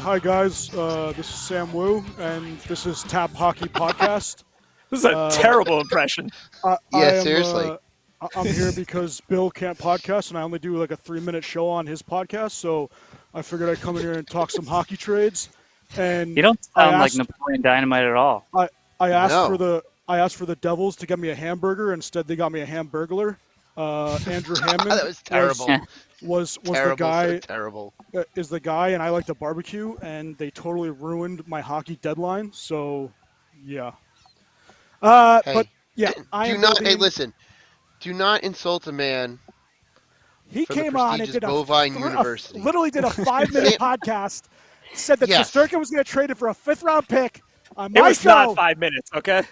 Hi guys, this is Sam Wu, and this is Tap Hockey Podcast. This is a terrible impression. Seriously. I'm here because Bill can't podcast, and I only do like a 3-minute show on his podcast, so I figured I'd come in here and talk some hockey trades. And you don't sound like Napoleon Dynamite at all. I asked for the Devils to get me a hamburger. Instead, they got me a Hamburglar. Andrew Hammond. That was terrible. Was terrible, the guy? So terrible. Is the guy, and I like to barbecue, and they totally ruined my hockey deadline. So, yeah. But yeah, listen. Do not insult a man. He came on and did literally did a 5-minute podcast. Said that Shesterkin was going to trade it for a 5th-round pick. It was not 5 minutes, okay?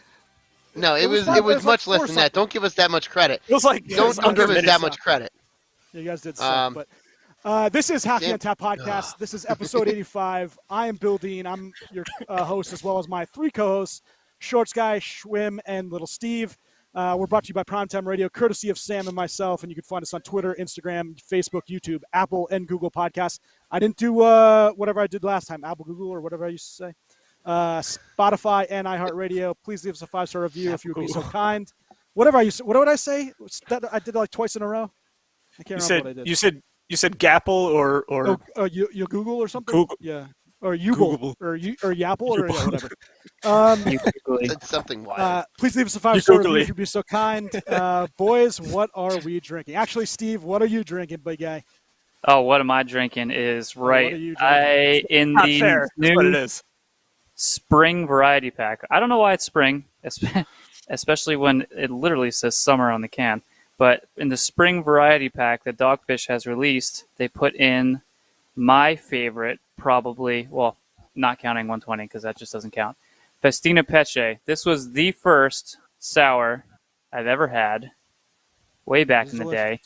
No, it was much less than that. Don't give us that much credit. It was like don't give us that much credit. Yeah, you guys did suck, but this is Hockey on Tap Podcast. This is episode 85. I am Bill Dean. I'm your host, as well as my 3 co-hosts, Shorts Guy, Schwim, and Little Steve. We're brought to you by Primetime Radio, courtesy of Sam and myself, and you can find us on Twitter, Instagram, Facebook, YouTube, Apple, and Google Podcasts. I didn't do whatever I did last time, Apple, Google, or whatever I used to say. Spotify and iHeartRadio. Please leave us a 5-star review if you would be so kind. What would I say? I did it like twice in a row. I can't remember what I did. You said Gapple or you Google or something? Google. Yeah. Or Google. Or Yapple or whatever. It's something wild. Please leave us a 5-star review if you'd be so kind. Boys, what are we drinking? Actually, Steve, what are you drinking, big guy? Oh, what am I drinking is right. In Not the fair. new That's what it is. spring variety pack. I don't know why it's spring, especially when it literally says summer on the can. But in the spring variety pack that Dogfish has released, they put in my favorite, probably, well, not counting 120 because that just doesn't count, Festina Peche. This was the first sour I've ever had way back in the day.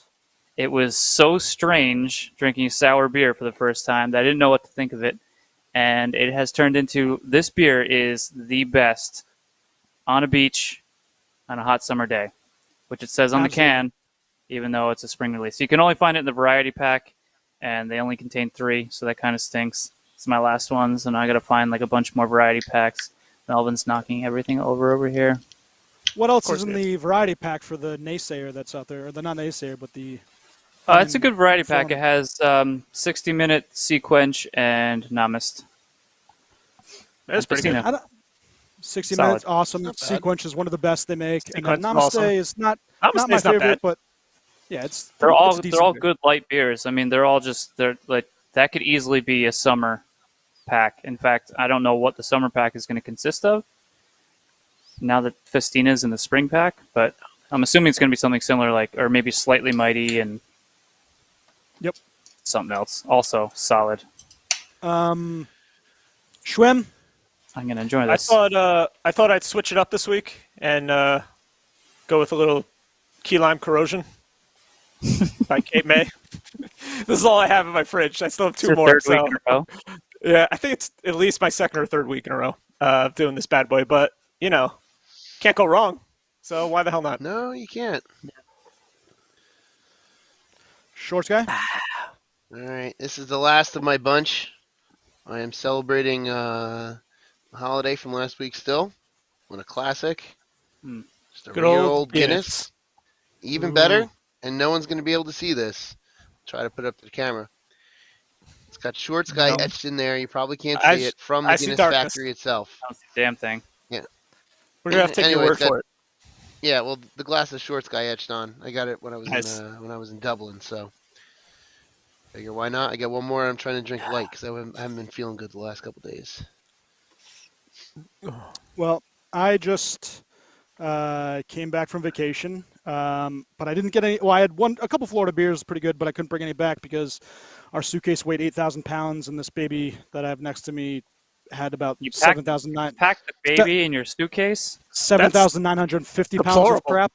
It was so strange drinking sour beer for the first time that I didn't know what to think of it. And it has turned into, this beer is the best on a beach on a hot summer day, which it says on the can, even though it's a spring release. You can only find it in the variety pack, and they only contain 3, so that kind of stinks. It's my last ones, and I got to find like a bunch more variety packs. Melvin's knocking everything over here. What else is in the variety pack for the naysayer that's out there? Or the not naysayer, but the... it's a good variety pack. It has 60-minute Sequench and Namist. That's pretty good. 60 Solid. minutes, awesome. Sequench is one of the best they make. And Namaste is not my favorite, but yeah, they're all good light beers. I mean, they're like that could easily be a summer pack. In fact, I don't know what the summer pack is going to consist of now that Festina's in the spring pack, but I'm assuming it's going to be something similar, like, or maybe slightly mighty and something else. Also solid. Schwim. I'm going to enjoy this. I thought I'd switch it up this week and go with a little key lime corrosion by Cape May. This is all I have in my fridge. I still have 2 more. Third week in a row? Yeah, I think it's at least my 2nd or 3rd week in a row of doing this bad boy. But, can't go wrong. So why the hell not? No, you can't. Shorts guy? All right, this is the last of my bunch. I am celebrating a holiday from last week still. On a classic. Just a good real old Guinness. Even better, and no one's going to be able to see this. Try to put it up to the camera. It's got Shorts Guy etched in there. You probably can't see it from the Guinness factory itself. I don't see a damn thing. Yeah. We're going to have to take your word for it. Yeah, well, the glass of Shorts Guy etched on. I got it when I was in Dublin, so figure why not? I got one more. I'm trying to drink light because I haven't been feeling good the last couple days. Well, I just came back from vacation, but I didn't get any. Well, I had a couple Florida beers, pretty good, but I couldn't bring any back because our suitcase weighed 8,000 pounds, and this baby that I have next to me had about 7,900. Packed the baby in your suitcase? 7,950 pounds of crap.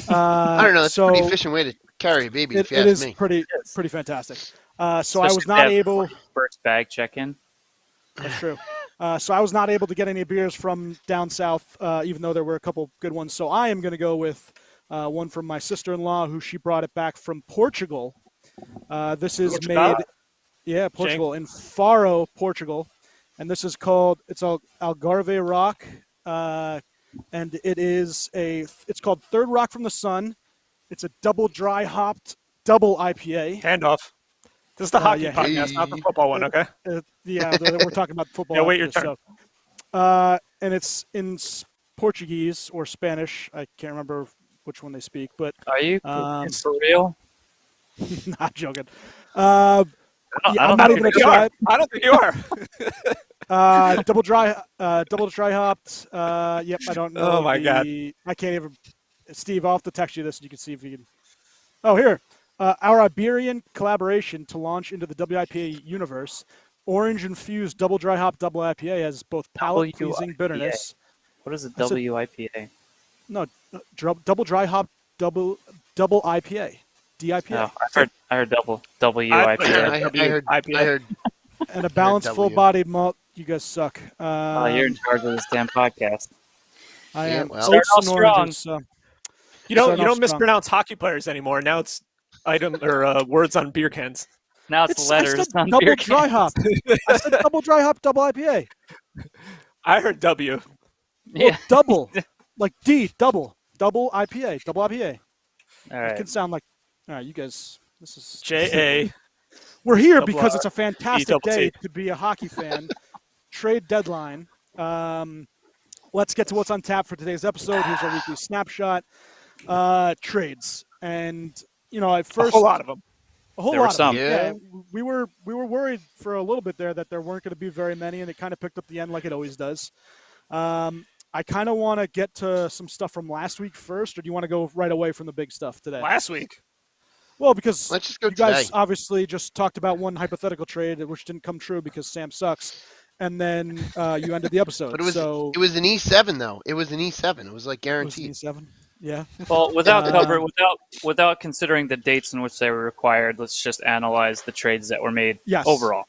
I don't know. That's a pretty efficient way to carry a baby. If you ask me. It is pretty fantastic. So I was not able. First bag check-in. That's true. So I was not able to get any beers from down south, even though there were a couple good ones. So I am going to go with one from my sister-in-law, who she brought it back from Portugal. This is made. Yeah, Portugal, in Faro, Portugal. And this is called, it's Algarve Rock. And it's called Third Rock from the Sun. It's a double dry hopped double IPA. Handoff. This is the hockey podcast, not the football one, okay? We're talking about football. Yeah, wait your turn. And it's in Portuguese or Spanish. I can't remember which one they speak. But are you for real? Not joking. I'm not even going to try it. I don't think you are. Double dry hopped. Yep, I don't know. Oh my God! I can't even. Steve, I'll have to text you this, and you can see if you can. Oh, here. Our Iberian collaboration to launch into the WIPA universe. Orange-infused double dry hop double IPA has both palate-pleasing bitterness. What is a WIPA? No, double dry hop double IPA. DIPA. Oh, I heard double WIPA. I heard. And a balanced, full-bodied malt. You guys suck. You're in charge of this damn podcast. I am. Well. Start off strong. So. You don't mispronounce hockey players anymore. Now it's words on beer cans. Now it's letters on double beer dry cans. hop. I said double dry hop, double IPA. I heard W. Well, double, like D, double IPA, double IPA. All right. It can sound like. All right, you guys. This is JA. We're here because it's a fantastic E-double-T. day to be a hockey fan. Trade deadline. Let's get to what's on tap for today's episode. Here's our weekly snapshot. Trades, and at first a whole lot of them. A whole there lot were some. of them. Yeah, we were worried for a little bit there that there weren't going to be very many, and it kind of picked up the end like it always does. I kind of want to get to some stuff from last week first, or do you want to go right away from the big stuff today? Last week. Well, because let's just go you guys today. Obviously just talked about one hypothetical trade which didn't come true because Sam sucks, and then you ended the episode. But it was an E7 though. It was an E7. It was like guaranteed. It was an E7. Yeah. Well, without considering the dates in which they were required, let's just analyze the trades that were made overall.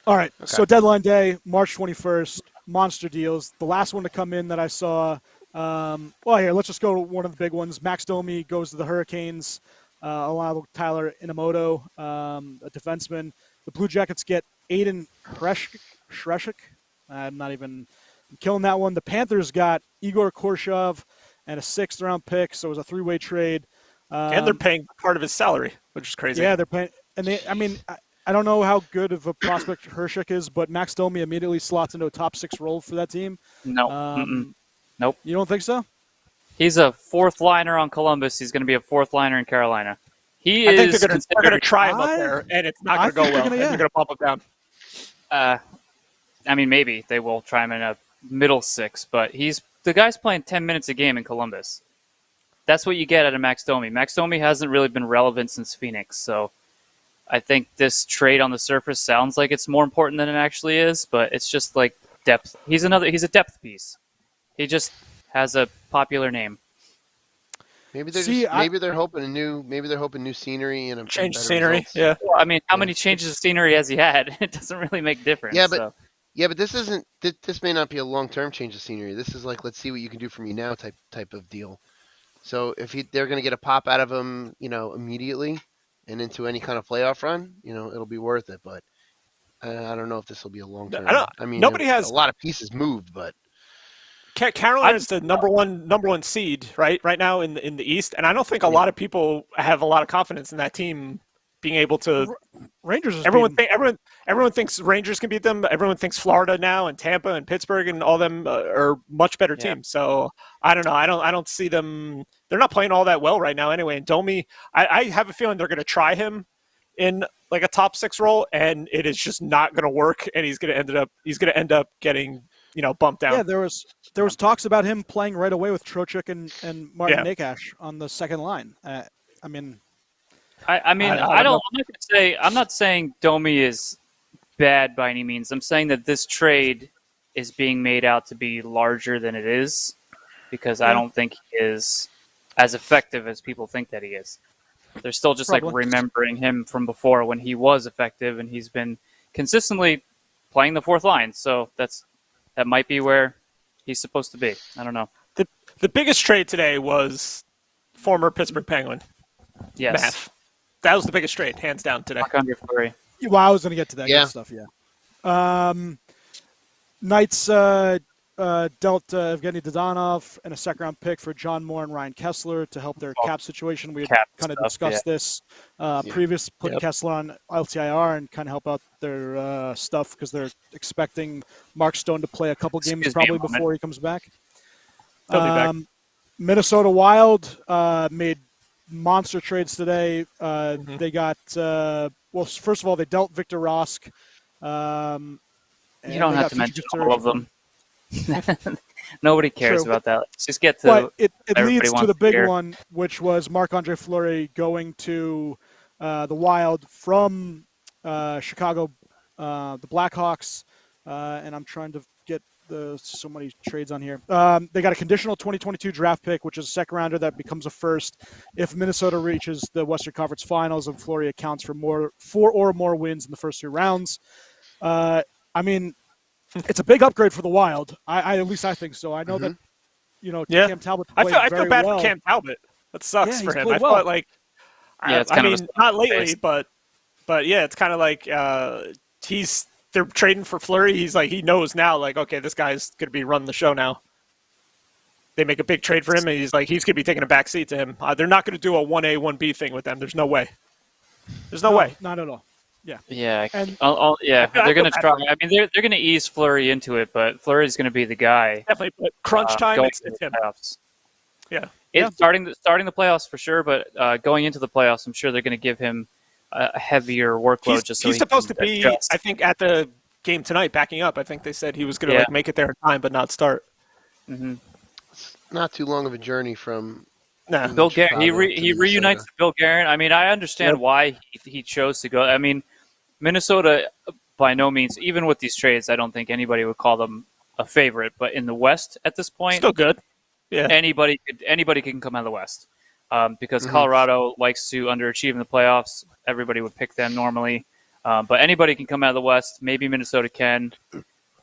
All right. Okay. So deadline day, March 21st, monster deals. The last one to come in that I saw. Here, let's just go to one of the big ones. Max Domi goes to the Hurricanes. Along with Tyler Inamoto, a defenseman. The Blue Jackets get Aiden Shreshik. I'm killing that one. The Panthers got Igor Korshov and a 6th-round pick, so it was a 3-way trade. And they're paying part of his salary, which is crazy. Yeah, they're paying. And I don't know how good of a prospect Hershik is, but Max Domi immediately slots into a top 6 role for that team. No. Nope. You don't think so? He's a 4th liner on Columbus. He's going to be a 4th liner in Carolina. I think they're going to try him up there, and it's not going to go well. They're going to bump him down. Maybe they will try him in a middle 6, but the guy's playing 10 minutes a game in Columbus. That's what you get out of Max Domi. Max Domi hasn't really been relevant since Phoenix, so I think this trade on the surface sounds like it's more important than it actually is, but it's just like depth. He's a depth piece. He just has a popular name. Maybe they're hoping new scenery and change scenery. Results. Yeah. Well, how many changes of scenery has he had? It doesn't really make a difference. Yeah, but this isn't. This may not be a long-term change of scenery. This is like, let's see what you can do for me now type of deal. So if they're going to get a pop out of him, immediately, and into any kind of playoff run, it'll be worth it. But I don't know if this will be a long-term. Nobody has a lot of pieces moved, but. Carolina is the number one seed right now in the East, and I don't think a lot of people have a lot of confidence in that team being able to. Rangers. Everyone thinks Rangers can beat them. Everyone thinks Florida now and Tampa and Pittsburgh and all them are much better teams. So I don't know. I don't see them. They're not playing all that well right now anyway. And Domi, I have a feeling they're going to try him in like a top 6 role, and it is just not going to work. And he's going to end up getting bumped down. Yeah, there was talks about him playing right away with Trocheck and Martin Nakash on the second line. I'm not saying Domi is bad by any means. I'm saying that this trade is being made out to be larger than it is because I don't think he is as effective as people think that he is. They're still just remembering him from before when he was effective, and he's been consistently playing the 4th line. So that might be where he's supposed to be. I don't know. The biggest trade today was former Pittsburgh Penguin. Yes. Math. That was the biggest trade, hands down, today. Marc-Andre Fleury. Well, I was going to get to that Yeah. good stuff. Yeah. Knights dealt Evgeny Dodonov and a second-round pick for John Moore and Ryan Kessler to help their cap situation. We had kind of discussed this previous, putting Kessler on LTIR and kind of help out their stuff because they're expecting Mark Stone to play a couple games probably before he comes back. He'll be back. Minnesota Wild made monster trades today. They got well, first of all, they dealt Victor Rosk. You don't have to mention all of them. Nobody cares about that. Let's just get to. But it leads to the big one, which was Marc-Andre Fleury going to the Wild from Chicago, the Blackhawks, and I'm trying to get so many trades on here. They got a conditional 2022 draft pick, which is a second rounder that becomes a first if Minnesota reaches the Western Conference Finals and Fleury accounts for 4 or more wins in the first 2 rounds. I mean, it's a big upgrade for the Wild. At least I think so. I know that, Cam Talbot played I feel bad well. for Cam Talbot. That sucks for him. I well. thought I mean, not lately, but yeah, it's kind of like they're trading for Fleury. He's like, he knows now, like, okay, this guy's going to be running the show now. They make a big trade for him, and he's going to be taking a back seat to him. They're not going to do a 1A, 1B thing with them. There's no way. There's no way. Not at all. Yeah. Yeah. They're going to try. I mean, they're going to ease Fleury into it, but Fleury's going to be the guy. Definitely. But crunch time, it's him. Playoffs. Yeah. It's starting the playoffs for sure, but going into the playoffs, I'm sure they're going to give him a heavier workload. He's supposed to be, I think, at the game tonight, backing up. I think they said he was going to make it there in time, but not start. Mm-hmm. It's not too long of a journey from. Bill Guerin. He reunites with Bill Guerin. I mean, I understand why he chose to go. I mean, Minnesota, by no means, even with these trades, I don't think anybody would call them a favorite. But in the West at this point, still good. Yeah, anybody can come out of the West because Colorado likes to underachieve in the playoffs. Everybody would pick them normally, but anybody can come out of the West. Maybe Minnesota can.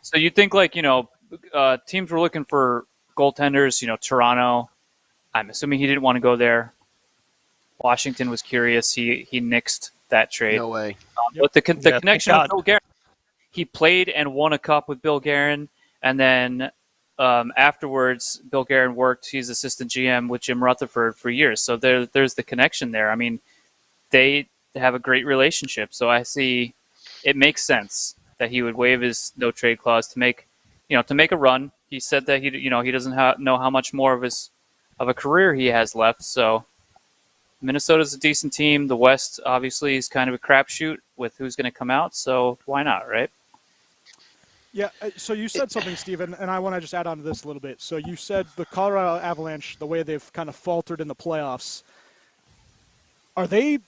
So you think teams were looking for goaltenders. Toronto. I'm assuming he didn't want to go there. Washington was curious. He nixed that trade. No way. But the connection with Bill Guerin, he played and won a cup with Bill Guerin, and then afterwards, Bill Guerin worked. He's assistant GM with Jim Rutherford for years. So there's the connection there. I mean, they have a great relationship. So I see it makes sense that he would waive his no trade clause to make a run. He said that he doesn't know how much more of a career he has left. So Minnesota's a decent team. The West obviously is kind of a crapshoot with who's going to come out. So why not, right? Yeah. So you said something, Steven, and I want to just add on to this a little bit. So you said the Colorado Avalanche, the way they've kind of faltered in the playoffs, are they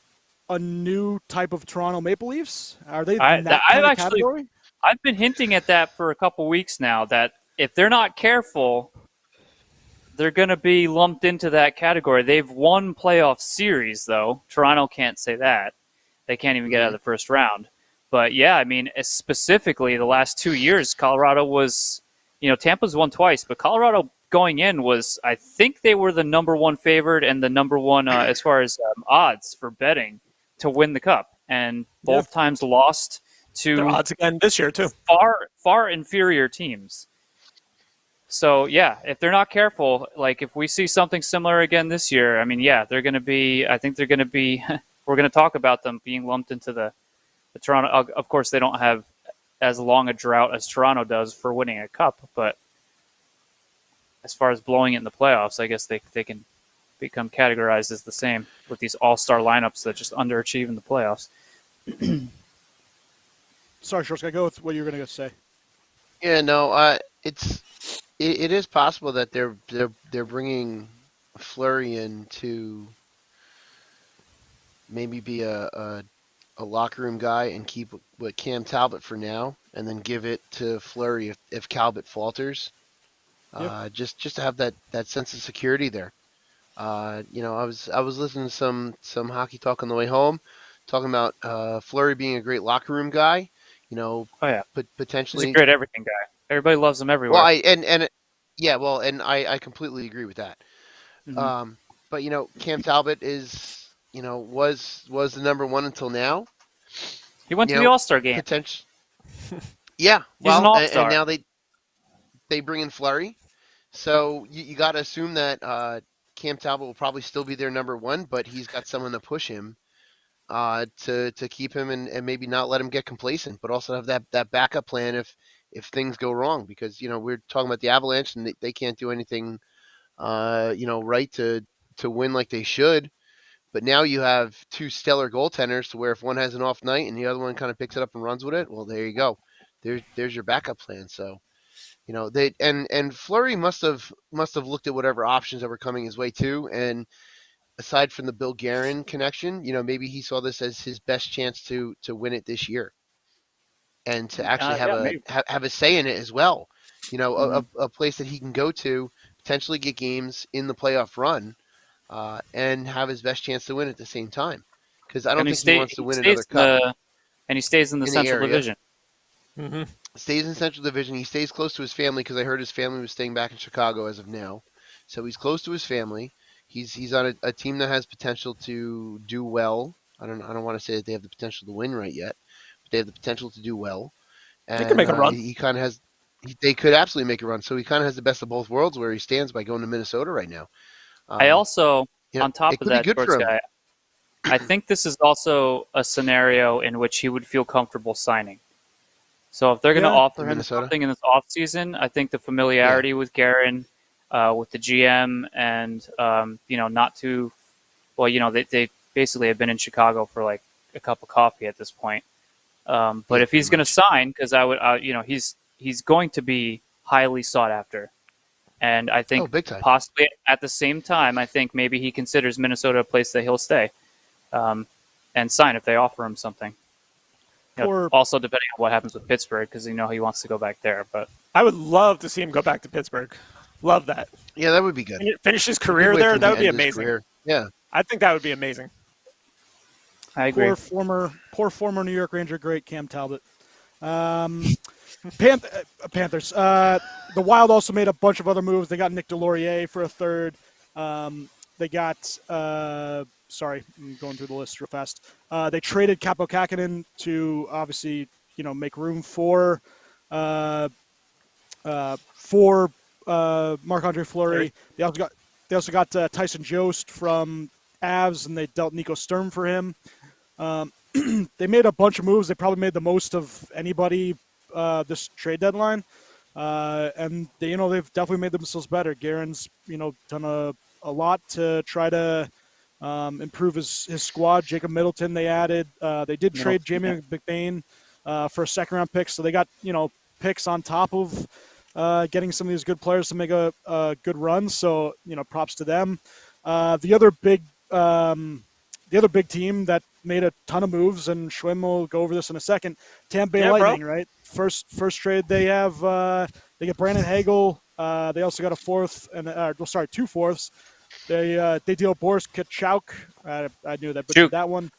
a new type of Toronto Maple Leafs? Are they in that kind of category? I've been hinting at that for a couple weeks now, that if they're not careful, they're going to be lumped into that category. They've won playoff series, though. Toronto can't say that. They can't even get out of the first round. But, yeah, I mean, specifically the last 2 years, Colorado was, Tampa's won twice, but Colorado going in was, I think they were the number one favored and the number one as far as odds for betting to win the cup. And both times lost to their odds again this year, too. Far inferior teams. So, yeah, if they're not careful, like if we see something similar again this year, I mean, yeah, they're going to be – I think they're going to be – we're going to talk about them being lumped into the Toronto – of course, they don't have as long a drought as Toronto does for winning a cup, but as far as blowing it in the playoffs, I guess they can become categorized as the same with these all-star lineups that just underachieve in the playoffs. Sorry, Shorts, go with what you were going to say. Yeah, no, it is possible that they're bringing Fleury in to maybe be a locker room guy and keep with Cam Talbot for now, and then give it to Fleury if Talbot falters. Just to have that sense of security there. I was listening to some hockey talk on the way home, talking about Fleury being a great locker room guy. Potentially he's a great everything guy. Everybody loves him everywhere. Well, I completely agree with that. Mm-hmm. But Cam Talbot is was the number one until now. He went to the All-Star game. Potential. Yeah, He's an all-star. and now they bring in Fleury, so you got to assume that Cam Talbot will probably still be their number one, but he's got someone to push him to keep him and maybe not let him get complacent, but also have that backup plan if things go wrong, because we're talking about the Avalanche and they can't do anything right to win like they should. But now you have two stellar goaltenders to where if one has an off night and the other one kind of picks it up and runs with it, well, there you go. There's your backup plan. So, they and Fleury must have looked at whatever options that were coming his way too. And aside from the Bill Guerin connection, maybe he saw this as his best chance to win it this year, and to actually have a say in it as well. A place that he can go to, potentially get games in the playoff run. And have his best chance to win at the same time, because I don't think he wants to win another cup. And he stays in the Central Division. Mm-hmm. Stays in Central Division. He stays close to his family, because I heard his family was staying back in Chicago as of now. So he's close to his family. He's on a team that has potential to do well. I don't want to say that they have the potential to win right yet, but they have the potential to do well. And, they could make a run. He kind of has. They could absolutely make a run. So he kind of has the best of both worlds, where he stands by going to Minnesota right now. I also, on top of that, George guy, I think this is also a scenario in which he would feel comfortable signing. So if they're going to offer him something in this offseason, I think the familiarity with Guerin, with the GM, and not too well. They basically have been in Chicago for like a cup of coffee at this point. But if he's going to sign, because he's going to be highly sought after. And I think possibly at the same time, I think maybe he considers Minnesota a place that he'll stay and sign if they offer him something. Also, depending on what happens with Pittsburgh, because he wants to go back there. But I would love to see him go back to Pittsburgh. Love that. Yeah, that would be good. Finish his career there. That would be amazing. Yeah, I think that would be amazing. I agree. Poor former New York Ranger great Cam Talbot. Panthers. The Wild also made a bunch of other moves. They got Nick Delorier for a third. They got sorry, I'm going through the list real fast. They traded Kaapo Kähkönen to obviously make room for Marc-Andre Fleury. They also got Tyson Jost from Avs, and they dealt Nico Sturm for him. They made a bunch of moves. They probably made the most of anybody this trade deadline, and they've definitely made themselves better. Guerin's done a lot to try to improve his squad. Jacob Middleton they added. They did trade Jamie McBain for a second-round pick, so they got picks on top of getting some of these good players to make a good run. So props to them. The other big team that made a ton of moves, and Schwim will go over this in a second. Tampa Lightning, right? First trade they have. They get Brandon Hagel. They also got two fourths. They deal Boris Kachuk. I knew that, but that one.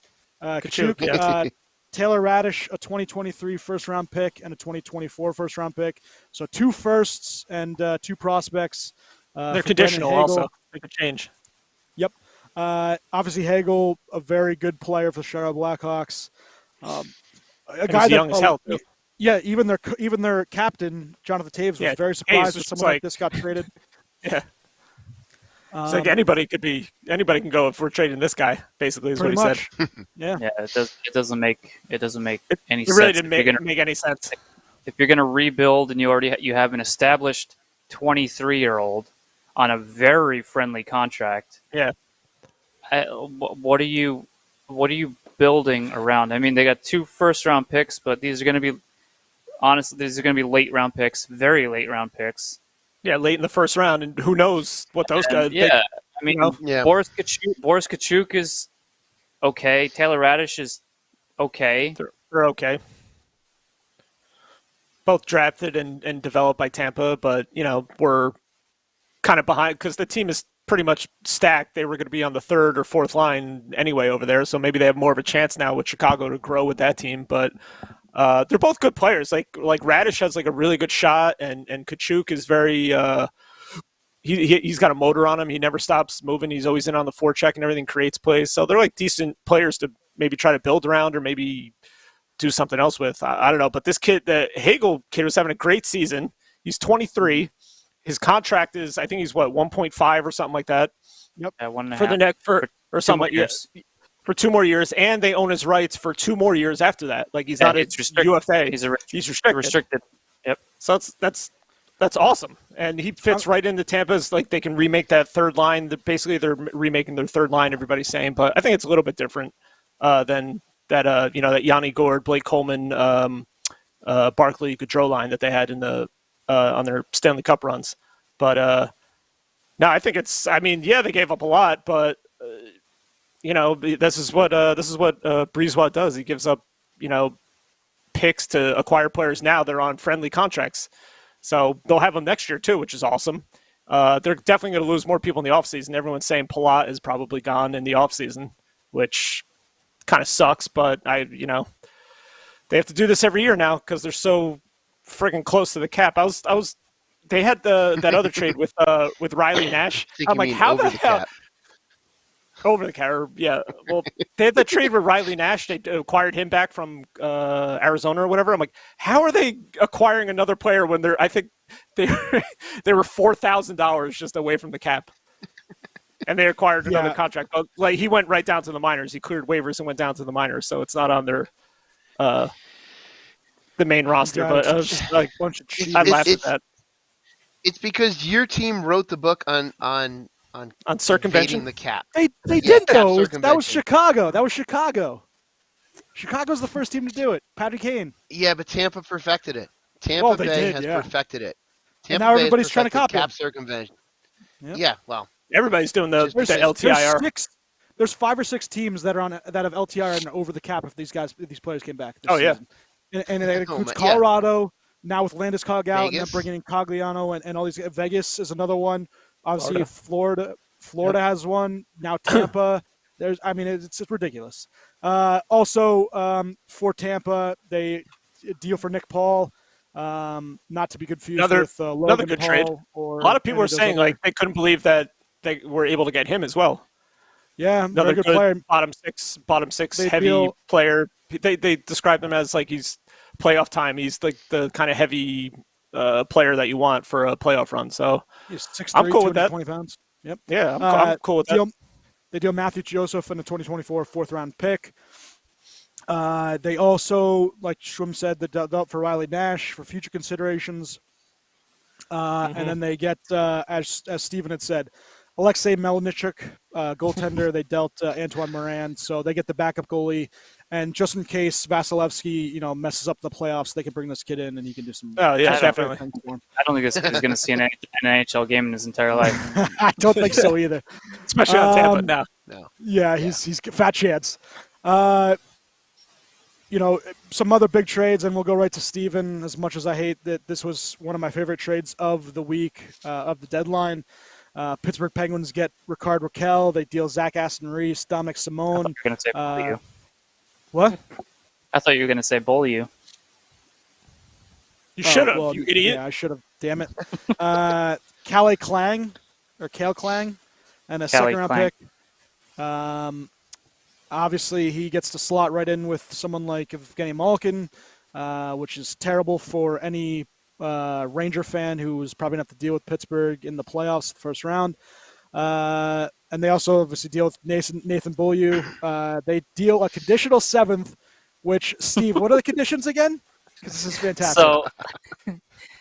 Kachuk. Taylor Radish, a 2023 first-round pick and a 2024 first-round pick. So 2 firsts and 2 prospects. They're conditional also. They could change. Yep. Obviously, Hagel, a very good player for the Chicago Blackhawks. A guy young as hell, too. Yeah, even their captain, Jonathan Taves, was very surprised that someone like this got traded. Yeah. It's like anybody can go if we're trading this guy, basically, is what he said. Yeah. Yeah, it doesn't make any sense. It really didn't make any sense. If you're going to rebuild and you have an established 23-year-old on a very friendly contract, yeah. What are you building around? I mean, they got 2 first-round picks, but these are going to be late-round picks, very late-round picks. Yeah, late in the first round, and who knows what those guys. Yeah, Boris Kachuk is okay. Taylor Radish is okay. They're okay. Both drafted and developed by Tampa, but we're kind of behind because the team is pretty much stacked. They were going to be on the 3rd or 4th line anyway over there, so maybe they have more of a chance now with Chicago to grow with that team. But they're both good players. Like Radish has a really good shot, and Kachuk is very. He's got a motor on him. He never stops moving. He's always in on the forecheck and everything. Creates plays. So they're decent players to maybe try to build around, or maybe do something else with. I don't know, but this kid, the Hagel kid, was having a great season. He's 23. His contract is, I think he's 1.5 or something like that. Yep. For the next or something like years. For 2 more years, and they own his rights for 2 more years after that. Like he's not a UFA. He's restricted. Yep. So that's awesome, and he fits right into Tampa's. Like they can remake that third line. Basically, they're remaking their third line. Everybody's saying, but I think it's a little bit different than that. That Yanni Gourde, Blake Coleman, Barkley, Giroux line that they had in the on their Stanley Cup runs. But no, I think it's. I mean, yeah, they gave up a lot, but this is what Brisebois does. He gives up, picks to acquire players now. They're on friendly contracts. So they'll have them next year too, which is awesome. They're definitely going to lose more people in the offseason. Everyone's saying Palat is probably gone in the offseason, which kind of sucks, but they have to do this every year now because they're so friggin' close to the cap. They had that other trade with Riley Nash. I'm like, how the hell? Over the cap, yeah. Well, they had that trade with Riley Nash. They acquired him back from Arizona or whatever. I'm like, how are they acquiring another player when I think they were $4,000 just away from the cap, and they acquired another contract. But, like he went right down to the minors. He cleared waivers and went down to the minors, so it's not on their the main roster. But I was just like, I laughed at that. It's because your team wrote the book on circumvention the cap. They did though. That was Chicago. Chicago's the first team to do it. Patty Kane. Yeah, but Tampa perfected it. Tampa Bay has perfected it. And now everybody's trying to copy cap circumvention. Yep. Yeah, well, everybody's doing the LTIR. There's 5 or 6 teams that have LTIR and over the cap if these players came back. Oh season. And it includes Colorado now with Landeskog out, and then bringing in Cogliano and all these. Vegas is another one. Obviously, Florida has one now. Tampa, it's ridiculous. Also, for Tampa, they deal for Nick Paul, not to be confused with Logan another good Paul trade. A lot of people were saying like they couldn't believe that they were able to get him as well. Yeah, another good player. Bottom six heavy player. They described him as like he's playoff time. He's like the kind of heavy player that you want for a playoff run. So he's 6'3", I'm cool with that. 20 pounds. Yep. Yeah, I'm cool with that. They deal Matthew Joseph in the 2024 4th-round pick. They also, like Schwim said, they dealt for Riley Nash for future considerations. And then they get, as Steven had said, Alexei Melnichuk, goaltender. They dealt Antoine Morin, so they get the backup goalie. And just in case Vasilevsky, messes up the playoffs, they can bring this kid in and he can do some. Oh yeah, definitely. I don't think this kid is going to see an NHL game in his entire life. I don't think so either, especially on Tampa now. No. Yeah, he's fat chance. Some other big trades, and we'll go right to Steven. As much as I hate that, this was one of my favorite trades of the week, of the deadline. Pittsburgh Penguins get Ricard Raquel. They deal Zach Aston-Reese, Dominic Simone. I thought you were going to say Beaulieu. What? I thought you were going to say Beaulieu. You should have, you idiot. Yeah, I should have. Damn it. Kale Klang, and a second-round pick. Obviously, he gets to slot right in with someone like Evgeny Malkin, which is terrible for any Ranger fan who is probably going to have to deal with Pittsburgh in the playoffs, the first round. And they also obviously deal with Nathan Beaulieu. They deal a conditional 7th, which, Steve, what are the conditions again? Because this is fantastic. So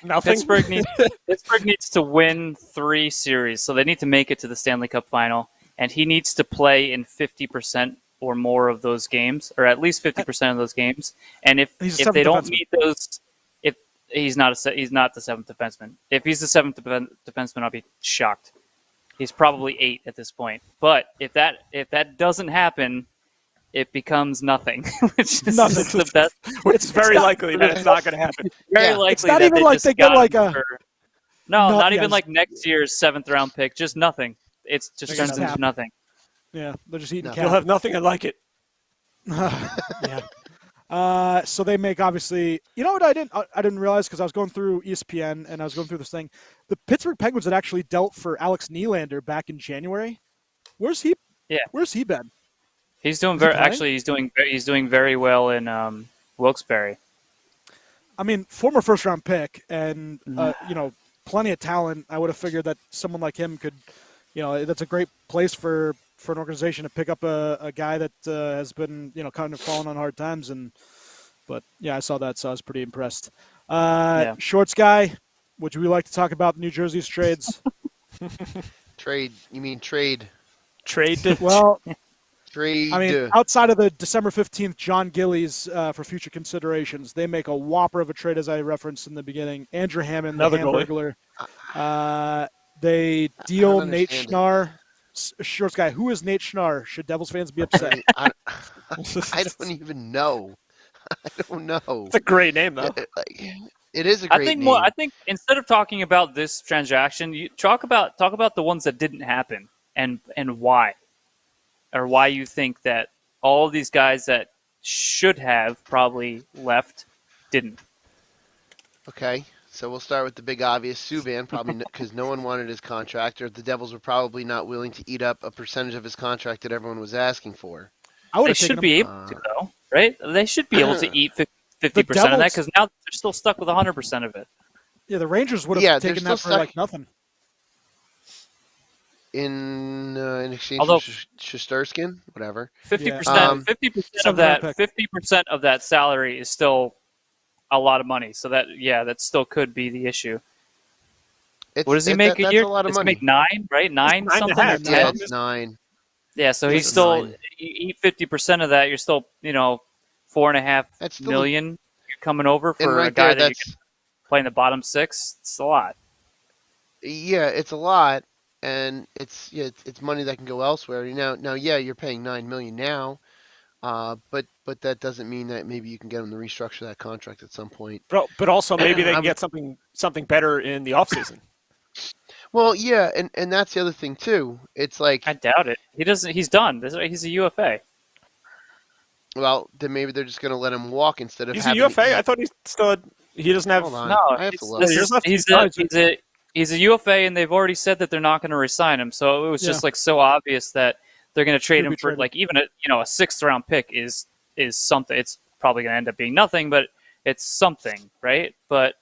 nothing. Pittsburgh needs to win 3 series, so they need to make it to the Stanley Cup final, and he needs to play in 50% or more of those games, or at least 50% of those games. And if they don't meet those, if he's not the 7th defenseman. If he's the 7th defenseman, I'll be shocked. He's probably 8 at this point. But if that doesn't happen, it becomes nothing, which is the best. It's very likely that it's not going to happen. Very likely. It's not even like they get like a. Not even like next year's 7th-round pick. Just nothing. It's just turns into nothing. Yeah, they're just eating. You'll have nothing and like it. Yeah. So they make, obviously, you know what I didn't realize, because I was going through ESPN and I was going through this thing. The Pittsburgh Penguins had actually dealt for Alex Nylander back in January. Where's he? Yeah. Where's he been? He's doing he's doing very well in Wilkes-Barre. I mean, former first-round pick, and plenty of talent. I would have figured that someone like him could, that's a great place for an organization to pick up a guy that has been, kind of falling on hard times. But yeah, I saw that, so I was pretty impressed. Shorts guy, would you like to talk about New Jersey's trades? Trade? You mean trade? Trade? Well, trade. I mean, outside of the December 15th John Gillies for future considerations, they make a whopper of a trade, as I referenced in the beginning. Andrew Hammond, the Hamburglar. They deal Nate Schnarr. Shorts guy, who is Nate Schnarr? Should Devils fans be upset? I don't even know. I don't know. It's a great name, though. It is a great name. I think instead of talking about this transaction, you talk about the ones that didn't happen and why, or why you think that all of these guys that should have probably left didn't. Okay, so we'll start with the big obvious. Subban, probably because no one wanted his contract, or the Devils were probably not willing to eat up a percentage of his contract that everyone was asking for. They should be able to, though, right? They should be able to eat 50% of that, because now they're still stuck with 100% of it. Yeah, the Rangers would have taken that for like nothing. In exchange for Shesterkin, whatever. 50% of that salary is still a lot of money. So that still could be the issue. What does he make a year? That's a lot of money. Make 9, right? 9 something. Yeah, it's 9. Yeah, so he's still you eat 50% of that. You're still $4.5 million coming over for a guy that's playing the bottom 6. It's a lot. Yeah, it's a lot, and it's money that can go elsewhere. Now, you're paying $9 million now, but that doesn't mean that maybe you can get him to restructure that contract at some point. But also maybe they can get something better in the offseason. Well, yeah, and that's the other thing too. It's like I doubt it. He doesn't. He's done. He's a UFA. Well, then maybe they're just going to let him walk instead of. He's a UFA. I thought he doesn't have. Hold on. No, I have to look. He's a UFA, and they've already said that they're not going to re-sign him. So it was just like so obvious that they're going to trade him for like even a 6th round pick is something. It's probably going to end up being nothing, but it's something, right? But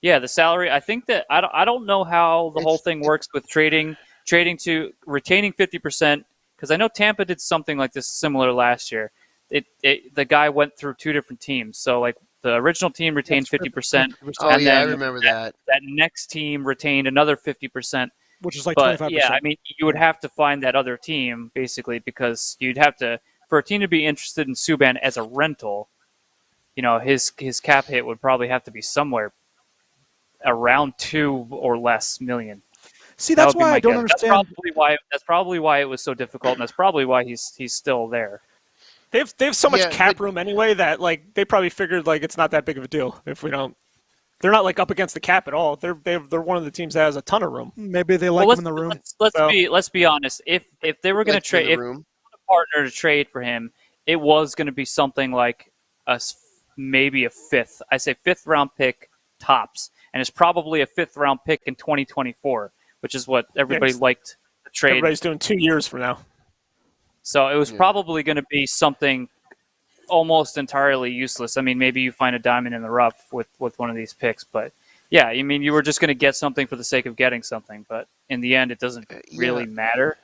yeah, the salary. I think that I don't know how the whole thing works with trading to retaining 50%, because I know Tampa did something like this similar last year. The guy went through 2 different teams, so like the original team retained 50%. Oh yeah, I remember that. That next team retained another 50%, which is like 25%. Yeah, I mean, you would have to find that other team basically, because you'd have to, for a team to be interested in Subban as a rental, his cap hit would probably have to be somewhere around 2 or less million. See, that's why I don't understand. That's probably why it was so difficult, and that's probably why he's still there. They have so much cap room anyway that like they probably figured like it's not that big of a deal if we don't. They're not like up against the cap at all. They're one of the teams that has a ton of room. Maybe they like him in the room. Let's be honest. If they were going to trade, if a partner to trade for him, it was going to be something like maybe a 5th. I say 5th round pick tops, and it's probably a 5th round pick in 2024, which is what everybody liked to trade. Everybody's doing 2 years from now. So it was probably going to be something almost entirely useless. I mean, maybe you find a diamond in the rough with one of these picks, but yeah, I mean, you were just going to get something for the sake of getting something, but in the end, it doesn't really matter.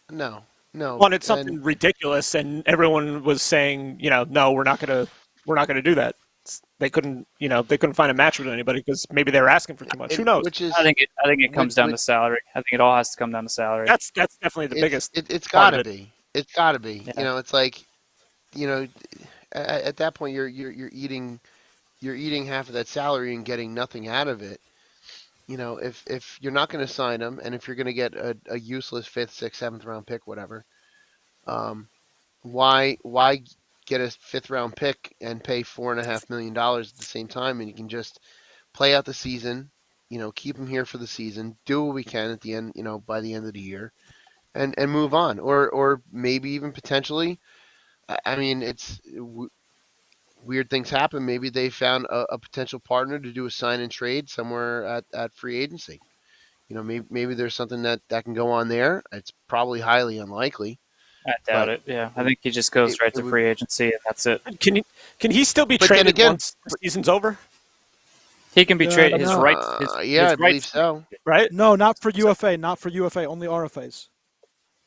No. Well, it's something ridiculous, and everyone was saying, no, we're not going to do that. They couldn't find a match with anybody because maybe they were asking for too much. Who knows? I think it comes down to salary. I think it all has to come down to salary. That's definitely the biggest. It's got to be. It's got to be. Yeah. It's like, at that point you're eating half of that salary and getting nothing out of it. If you're not going to sign him, and if you're going to get a useless 5th, 6th, 7th round pick, whatever, why get a 5th round pick and pay $4.5 million at the same time, and you can just play out the season, keep him here for the season, do what we can at the end, by the end of the year, and move on, or maybe even potentially, I mean, weird things happen. Maybe they found a potential partner to do a sign and trade somewhere at free agency. Maybe there's something that can go on there. It's probably highly unlikely. I doubt it. Yeah, I think he just goes right to free agency, and that's it. Can he still be But then traded again- once the season's over? He can be traded. His no. right. I believe so. Right? No, not for UFA. Not for UFA. Only RFAs.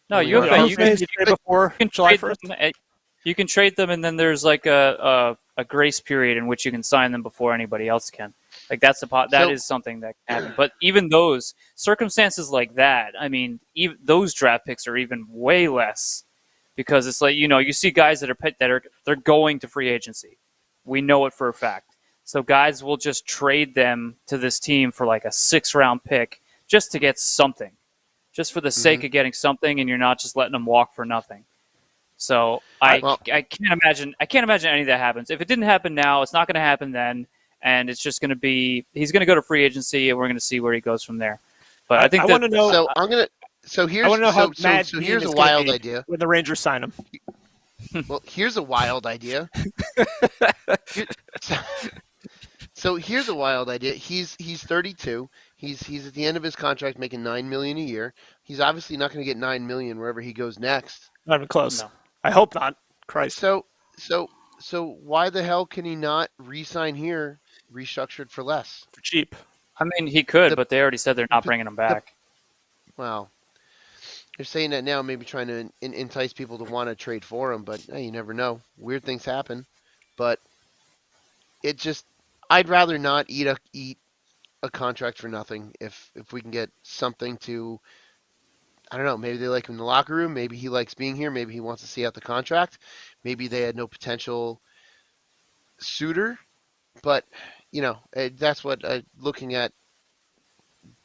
No, Only UFA. RFAs. You can Be traded before July 1st? You can trade them, and then there's like a grace period in which you can sign them before anybody else can. Like that is something that can happen. But even those circumstances like that, I mean, even those draft picks are even way less because it's like you see guys that are they're going to free agency. We know it for a fact. So guys will just trade them to this team for like a 6th-round pick just to get something, just for the sake of getting something, and you're not just letting them walk for nothing. So I can't imagine any of that happens. If it didn't happen now, it's not going to happen then, and it's just going to be he's going to go to free agency, and we're going to see where he goes from there. But I think I want to know. So I'm gonna. So here's I want to know how so mad here's Dean a is wild gonna be idea. when the Rangers sign him. Well, here's a wild idea. So here's a wild idea. He's 32. He's at the end of his contract, making $9 million a year. He's obviously not going to get $9 million wherever he goes next. Not even close. No. I hope not. Christ. So why the hell can he not re-sign here, restructured for less? For cheap. I mean, he could, but they already said they're not bringing him back. Well, they're saying that now, maybe trying to entice people to want to trade for him, but hey, you never know. Weird things happen, but it just I'd rather not eat a contract for nothing if we can get something to. I don't know. Maybe they like him in the locker room. Maybe he likes being here. Maybe he wants to see out the contract. Maybe they had no potential suitor, but that's what looking at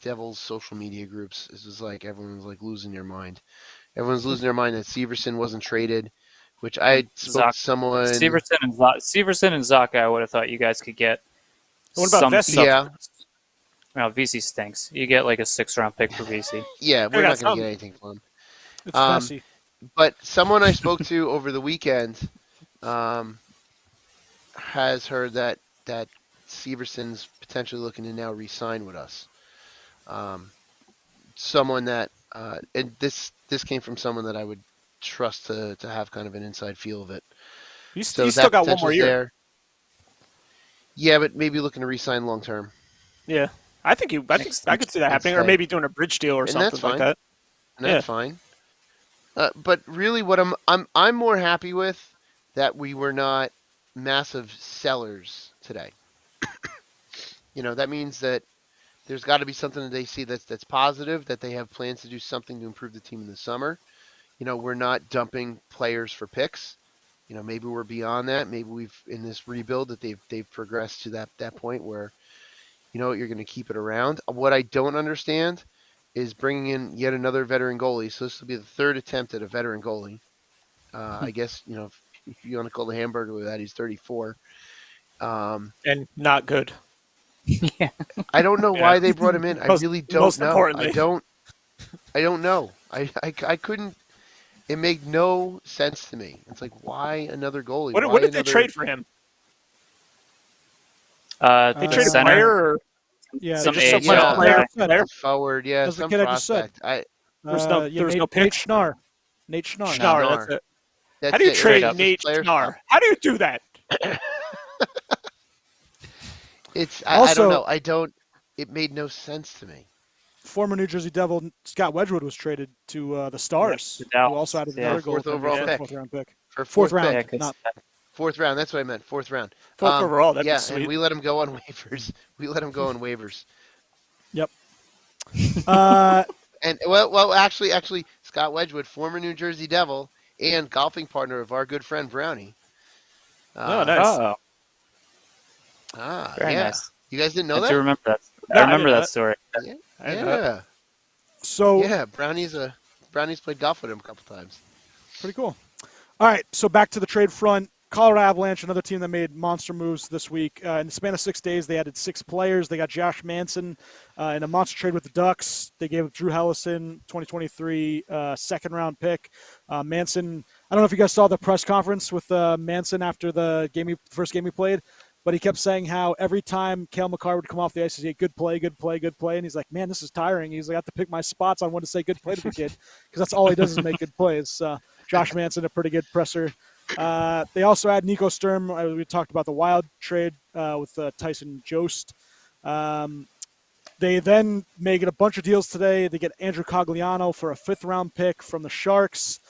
Devils social media groups is just like everyone's like losing their mind. Everyone's losing their mind that Severson wasn't traded, which I spoke to someone. Severson and Zaka, I would have thought you guys could get. What about Vesey? Yeah. No, VC stinks. You get like a 6th-round pick for VC. Yeah, we're not going to get anything from him. It's messy. But someone I spoke to over the weekend has heard that Severson's potentially looking to now re-sign with us. Someone that and this came from someone that I would trust to have kind of an inside feel of it. He's So still that got one more potential's year. there. Yeah, but maybe looking to re-sign long term. Yeah. I think I could see that happening, or maybe doing a bridge deal or And something that's like fine. that. And that's fine. But really, what I'm more happy with that we were not massive sellers today. That means that there's got to be something that they see that's positive, that they have plans to do something to improve the team in the summer. We're not dumping players for picks. Maybe we're beyond that. Maybe we've in this rebuild that they've progressed to that point where you're going to keep it around. What I don't understand is bringing in yet another veteran goalie. So this will be the 3rd attempt at a veteran goalie. I guess if you want to call the hamburger with that, he's 34. And not good. Yeah. I don't know why they brought him in. I really don't most know. importantly. I don't know. I couldn't. It made no sense to me. It's like, why another goalie? What did they trade for him? They traded a center. player or Yeah, some just age, some yeah. player. Forward, yeah, That's the some kid I just said. prospect. There was no Nate pick? Schnarr. Nate Schnarr. Schnarr, Schnarr. that's it. That's How do you it, trade right, Nate player Schnarr? swap. How do you do that? I don't Also- know. It made no sense to me. Former New Jersey Devil Scott Wedgwood was traded to the Stars, Yeah, who also added yeah. another Fourth goal. overall pick. 4th-round pick. For Fourth pick. round. Yeah, 'cause- Not, Fourth round. That's what I meant. Fourth round. Fourth overall, that'd be yeah, sweet. and we let him go on waivers. yep. And well, actually, Scott Wedgwood, former New Jersey Devil and golfing partner of our good friend Brownie. Oh, nice. Oh, very yeah. nice. You guys didn't know I that? do remember that. No, I I remember didn't know that story. I didn't know Yeah. so Yeah, Brownie's played golf with him a couple times. pretty cool. All right, so back to the trade front. Colorado Avalanche, another team that made monster moves this week. In the span of 6 days, they added 6 players. They got Josh Manson in a monster trade with the Ducks. They gave up Drew Hellison, 2023 second-round pick. Manson, I don't know if you guys saw the press conference with Manson after the first game he played, but he kept saying how every time Cale Makar would come off the ice, he'd say, good play, good play, good play. And he's like, man, this is tiring. He's like, I have to pick my spots on when to say good play to the kid because that's all he does is make good plays. Josh Manson, a pretty good presser. They also had Nico Sturm. We talked about the Wild trade with Tyson Jost. They then make it a bunch of deals today. They get Andrew Cogliano for a 5th-round pick from the Sharks.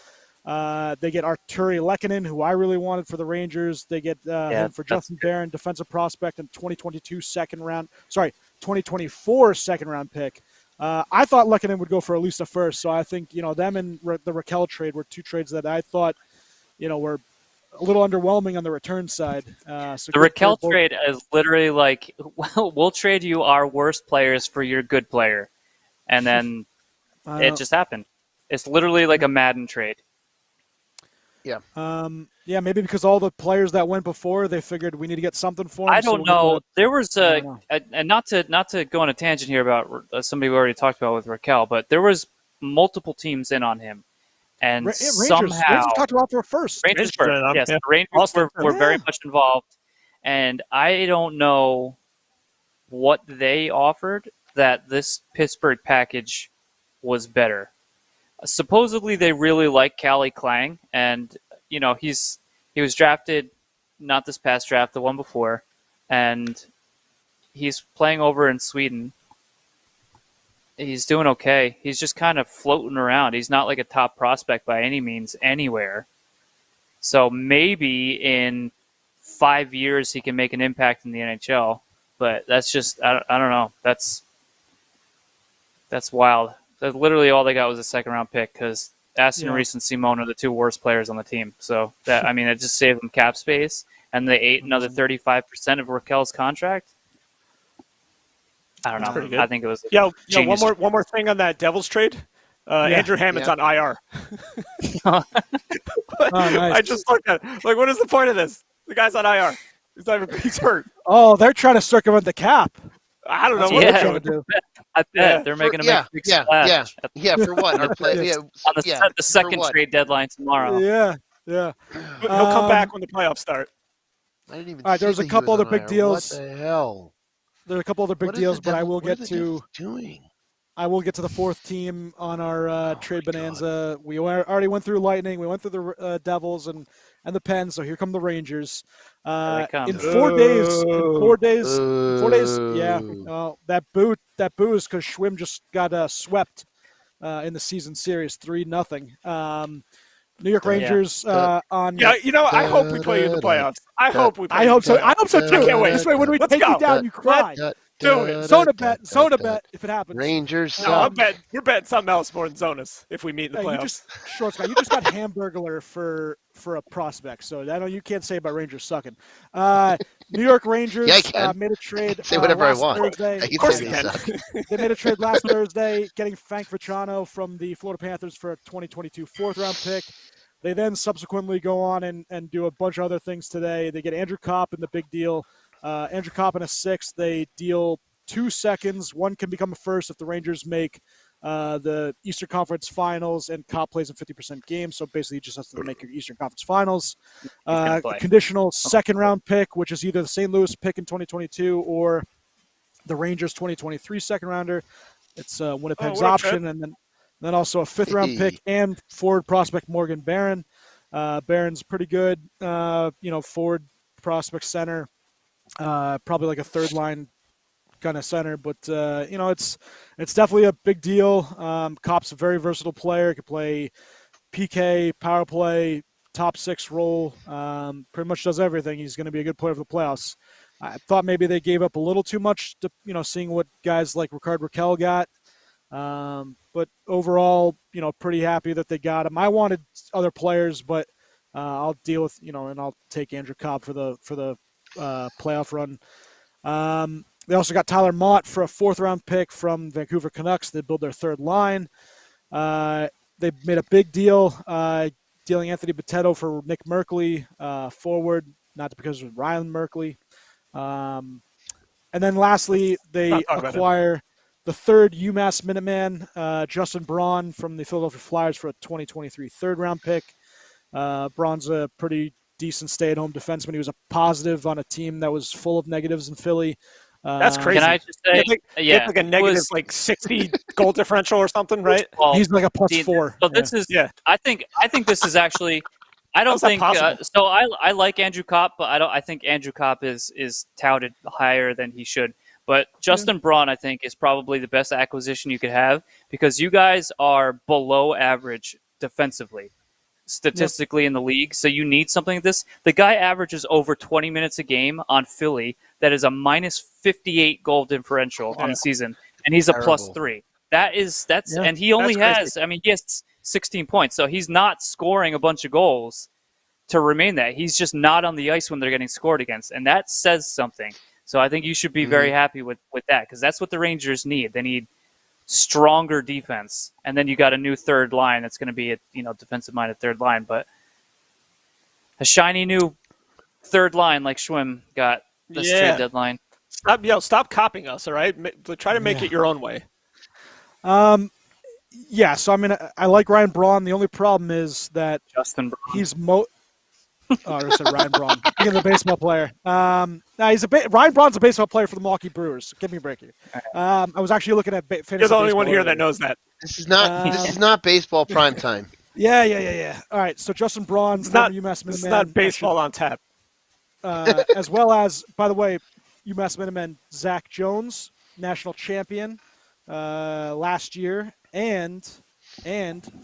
They get Arturi Lehkonen, who I really wanted for the Rangers. They get him for Justin Barron, defensive prospect, and 2024 second-round pick. I thought Lehkonen would go for at least a first, so I think them and the Raquel trade were 2 trades that I thought were a little underwhelming on the return side. So the Raquel trade is literally like, we'll trade you our worst players for your good player, and then it just happened. It's literally like a Madden trade. Yeah. Yeah, maybe because all the players that went before, they figured we need to get something for them. I don't know. There was and not to go on a tangent here about somebody we already talked about with Raquel, but there was multiple teams in on him, and somehow Rangers talked about for first. Rangers the Rangers were very much involved, and I don't know what they offered that this Pittsburgh package was better. Supposedly, they really like Callie Klang, and he was drafted not this past draft, the one before, and he's playing over in Sweden. He's doing okay. He's just kind of floating around. He's not like a top prospect by any means anywhere. So maybe in 5 years he can make an impact in the NHL, but that's just I don't know. That's wild. That's literally all they got was a 2nd-round pick because Aston Reese and Simone are the 2 worst players on the team. So it just saved them cap space, and they ate another 35% of Raquel's contract. I don't know. I think it was one more thing on that Devils trade. Andrew Hammond's on IR. Nice. I just looked at it. Like, what is the point of this? The guy's on IR. He's hurt. Oh, they're trying to circumvent the cap. I don't know what they're trying to do. I bet they're making a big splash. Yeah, for what? On the second trade deadline tomorrow. Yeah. He'll come back when the playoffs start. I didn't even all right, there's a couple other big deals. What the hell? There's a couple other big deals, but I will get to doing. I will get to the 4th team on our trade bonanza. We already went through Lightning. We went through the Devils and the Pens. So here come the Rangers. In 4 days. Yeah. That boo is because Schwim just got swept in the season series 3-0. New York Rangers on. Yeah, I hope we play in the playoffs. I hope we play. I hope so. I hope so too. I can't wait. This way, when we take you down, you cry. Do it. Zona bet if it happens. Rangers. No, we're betting something else more than Zonas if we meet in the playoffs. You just got Hamburglar for a prospect, so I know you can't say about Rangers sucking. New York Rangers made a trade. Say whatever I want. Thursday. Of course you can. They made a trade last Thursday, getting Frank Vatrano from the Florida Panthers for a 2022 4th-round pick. They then subsequently go on and do a bunch of other things today. They get Andrew Kopp in the big deal. Andrew Kopp in a 6th. They deal 2 seconds. One can become a first if the Rangers make the Eastern Conference Finals and Kopp plays in 50% games. So basically, he just has to make your Eastern Conference Finals. Conditional 2nd-round pick, which is either the St. Louis pick in 2022 or the Rangers 2023 2nd-rounder. It's Winnipeg's option, and then also a 5th-round pick and forward prospect Morgan Barron. Barron's pretty good, forward prospect center. Probably like a 3rd-line kind of center, but it's definitely a big deal. Kopp's a very versatile player. He can play PK, power play, top 6 role. Pretty much does everything. He's going to be a good player for the playoffs. I thought maybe they gave up a little too much to seeing what guys like Rickard Raquel got. But overall, pretty happy that they got him. I wanted other players, but I'll deal with and I'll take Andrew Kopp for the playoff run. They also got Tyler Mott for a 4th-round pick from Vancouver Canucks. They build their 3rd line. They made a big deal dealing Anthony Bitetto for Nick Merkley, forward, not because of Ryan Merkley. And then lastly, they acquire the 3rd UMass Minuteman, Justin Braun from the Philadelphia Flyers for a 2023 3rd-round pick. Braun's a pretty decent stay-at-home defenseman. He was a positive on a team that was full of negatives in Philly. That's crazy. Can I just say, he had like a negative 60 goal differential or something, right? Well, he's like a +4. So this is, I think this is actually, I don't think so. I like Andrew Kopp, but I think Andrew Kopp is touted higher than he should. But Justin Braun, I think, is probably the best acquisition you could have because you guys are below average defensively, statistically in the league. So you need something like this. The guy averages over 20 minutes a game on Philly. That is a -58 goal differential on the season, and he's a +3. And he only has, he has 16 points, so he's not scoring a bunch of goals to remain that. He's just not on the ice when they're getting scored against, and that says something. So I think you should be very happy with that because that's what the Rangers need. They need stronger defense, and then you got a new third line that's going to be a defensive-minded third line, but a shiny new third line like Schwim got this trade deadline. Stop copying us, all right? Try to make it your own way. So I like Ryan Braun. The only problem is that Justin Braun. He's I said Ryan Braun. Being the baseball player. Ryan Braun's a baseball player for the Milwaukee Brewers. Give me a break here. I was actually looking at fantasy. You're the only one here that knows that. This is not baseball prime time. Yeah. All right. So Justin Braun's not UMass Minuteman. It's not baseball on tap. As well as, by the way, UMass Minuteman Zach Jones, national champion last year, and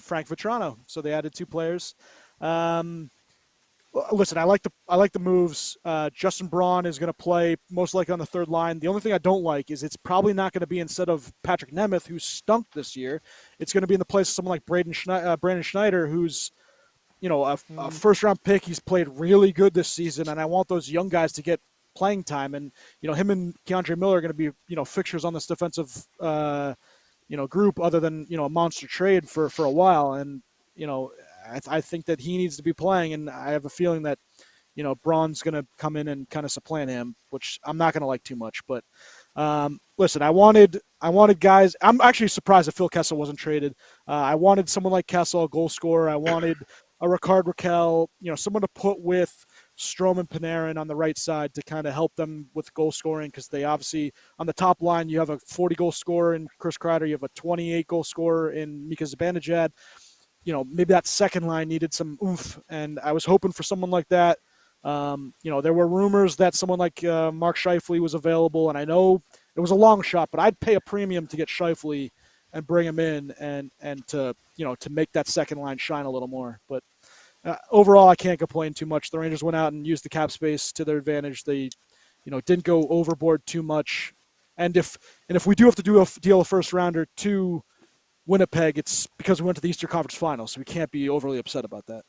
Frank Vetrano. So they added 2 players. Listen, I like the moves. Justin Braun is going to play most likely on the third line. The only thing I don't like is it's probably not going to be instead of Patrick Nemeth, who stunk this year. It's going to be in the place of someone like Brandon Schneider, who's a first-round pick. He's played really good this season, and I want those young guys to get playing time. And him and Keandre Miller are going to be fixtures on this defensive group, other than a monster trade for a while. And I think that he needs to be playing, and I have a feeling that, Braun's going to come in and kind of supplant him, which I'm not going to like too much. But listen, I wanted guys. I'm actually surprised that Phil Kessel wasn't traded. I wanted someone like Kessel, a goal scorer. I wanted a Ricard Raquel, someone to put with Strome and Panarin on the right side to kind of help them with goal scoring, because they obviously, on the top line, you have a 40-goal scorer in Chris Kreider. You have a 28-goal scorer in Mika Zibanejad. Maybe that second line needed some oomph, and I was hoping for someone like that. There were rumors that someone like Mark Scheifele was available, and I know it was a long shot, but I'd pay a premium to get Scheifele and bring him in and to make that second line shine a little more. But overall, I can't complain too much. The Rangers went out and used the cap space to their advantage. They, didn't go overboard too much. And if we do have to deal a first rounder to Winnipeg, it's because we went to the Eastern Conference Finals, so we can't be overly upset about that.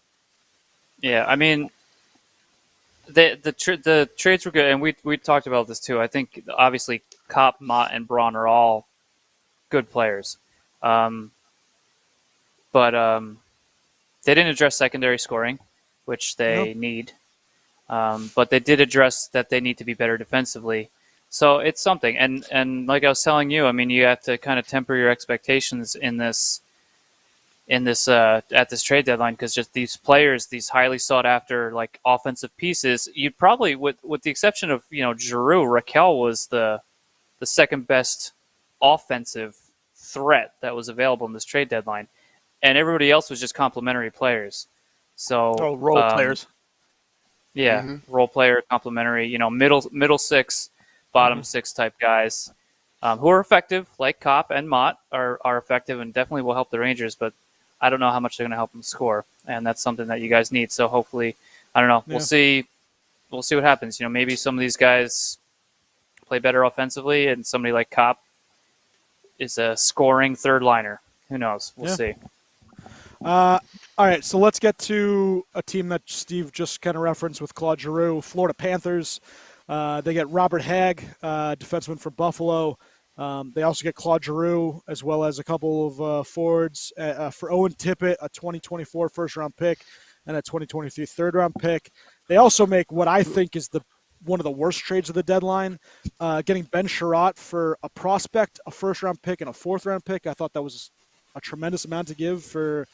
Yeah, the trades were good, and we talked about this too. I think obviously Kopp, Mott, and Braun are all good players, but they didn't address secondary scoring, which they need. But they did address that they need to be better defensively. So it's something. And like I was telling you, you have to kind of temper your expectations in this at this trade deadline, because just these players, these highly sought after like offensive pieces, you'd probably, with the exception of Giroux, Raquel was the second best offensive threat that was available in this trade deadline, and everybody else was just complementary players. So role players. Yeah, role player, complementary. Middle six, bottom six type guys who are effective, like Kopp and Mott are effective and definitely will help the Rangers, but I don't know how much they're going to help them score, and that's something that you guys need. So hopefully, I don't know. We'll see. We'll see what happens. Maybe some of these guys play better offensively, and somebody like Kopp is a scoring third liner. Who knows? We'll see. All right, so let's get to a team that Steve just kind of referenced with Claude Giroux, Florida Panthers. They get Robert Hagg, defenseman for Buffalo. They also get Claude Giroux, as well as a couple of forwards for Owen Tippett, a 2024 first-round pick, and a 2023 third-round pick. They also make what I think is one of the worst trades of the deadline, getting Ben Sherratt for a prospect, a first-round pick, and a fourth-round pick. I thought that was a tremendous amount to give for,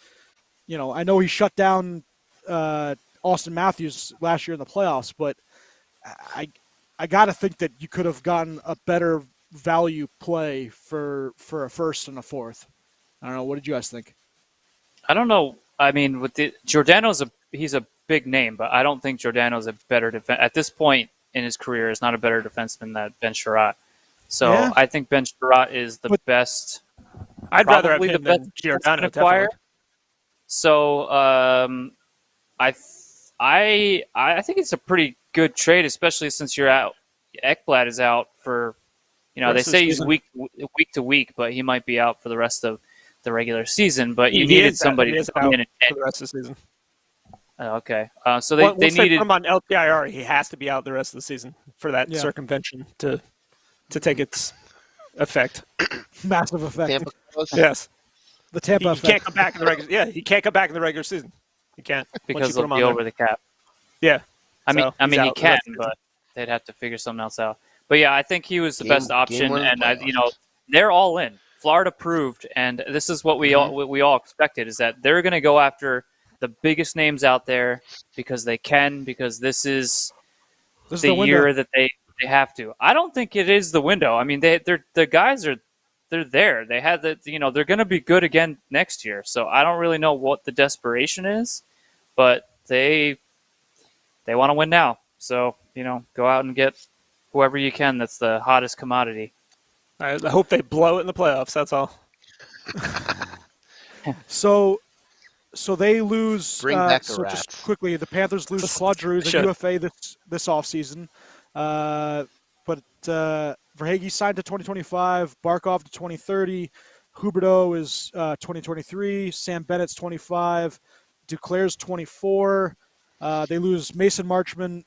I know he shut down Austin Matthews last year in the playoffs, but I got to think that you could have gotten a better value play for a first and a fourth. I don't know. What did you guys think? I don't know. I mean, Giordano's he's a big name, but I don't think Giordano's a better defense at this point in his career. Is not a better defenseman than Ben Sherratt. So Yeah. I think Ben Sherratt is the best. I'd rather have probably him the best than Giordano. acquire. Definitely. So I think it's a pretty good trade, especially since you're out. Ekblad is out for, they say he's week to week, but he might be out for the rest of the regular season. But you needed somebody to come in for the rest of the season. Okay, so they Once needed put him on LTIR. He has to be out the rest of the season for that circumvention to take its effect. Massive effect. Tampa close? Yes, The Tampa he effect. can't come back in the regular. Yeah, he can't come back in the regular season. He can't because they'll they'll be over the cap. Yeah, I mean, he's he out the can, rest of the but they'd have to figure something else out. But yeah, I think he was the best option, one and playoffs. they're all in. Florida proved, and this is what we all expected, is that they're going to go after the biggest names out there because they can, because this is the year that they have to. I don't think it is the window. I mean, the guys are there. They had they're going to be good again next year. So I don't really know what the desperation is, but they want to win now. So go out and get whoever you can. That's the hottest commodity. I hope they blow it in the playoffs. That's all. So they lose. Bring back the so Rats. just quickly, the Panthers lose Claude Giroux, the UFA this offseason. But Verhaeghe signed to 2025, Barkov to 2030, Huberdeau is 2023, Sam Bennett's 25, Duclair's 24. They lose Mason Marchman,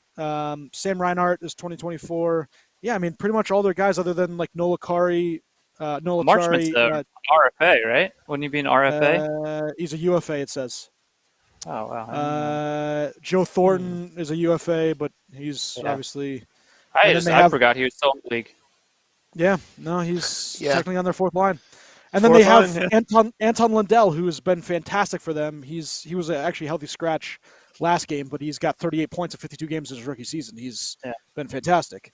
Sam Reinhart is 2024. Yeah, I mean, pretty much all their guys other than like Nola Kari. Marchman's RFA, right? Wouldn't he be an RFA? He's a UFA, it says. Oh, wow. Joe Thornton is a UFA, but he's obviously... I forgot he was still in the league. Yeah, no, he's technically on their fourth line. And then Anton Lundell, who has been fantastic for them. He was actually a healthy scratch last game, but he's got 38 points in 52 games in his rookie season. He's been fantastic.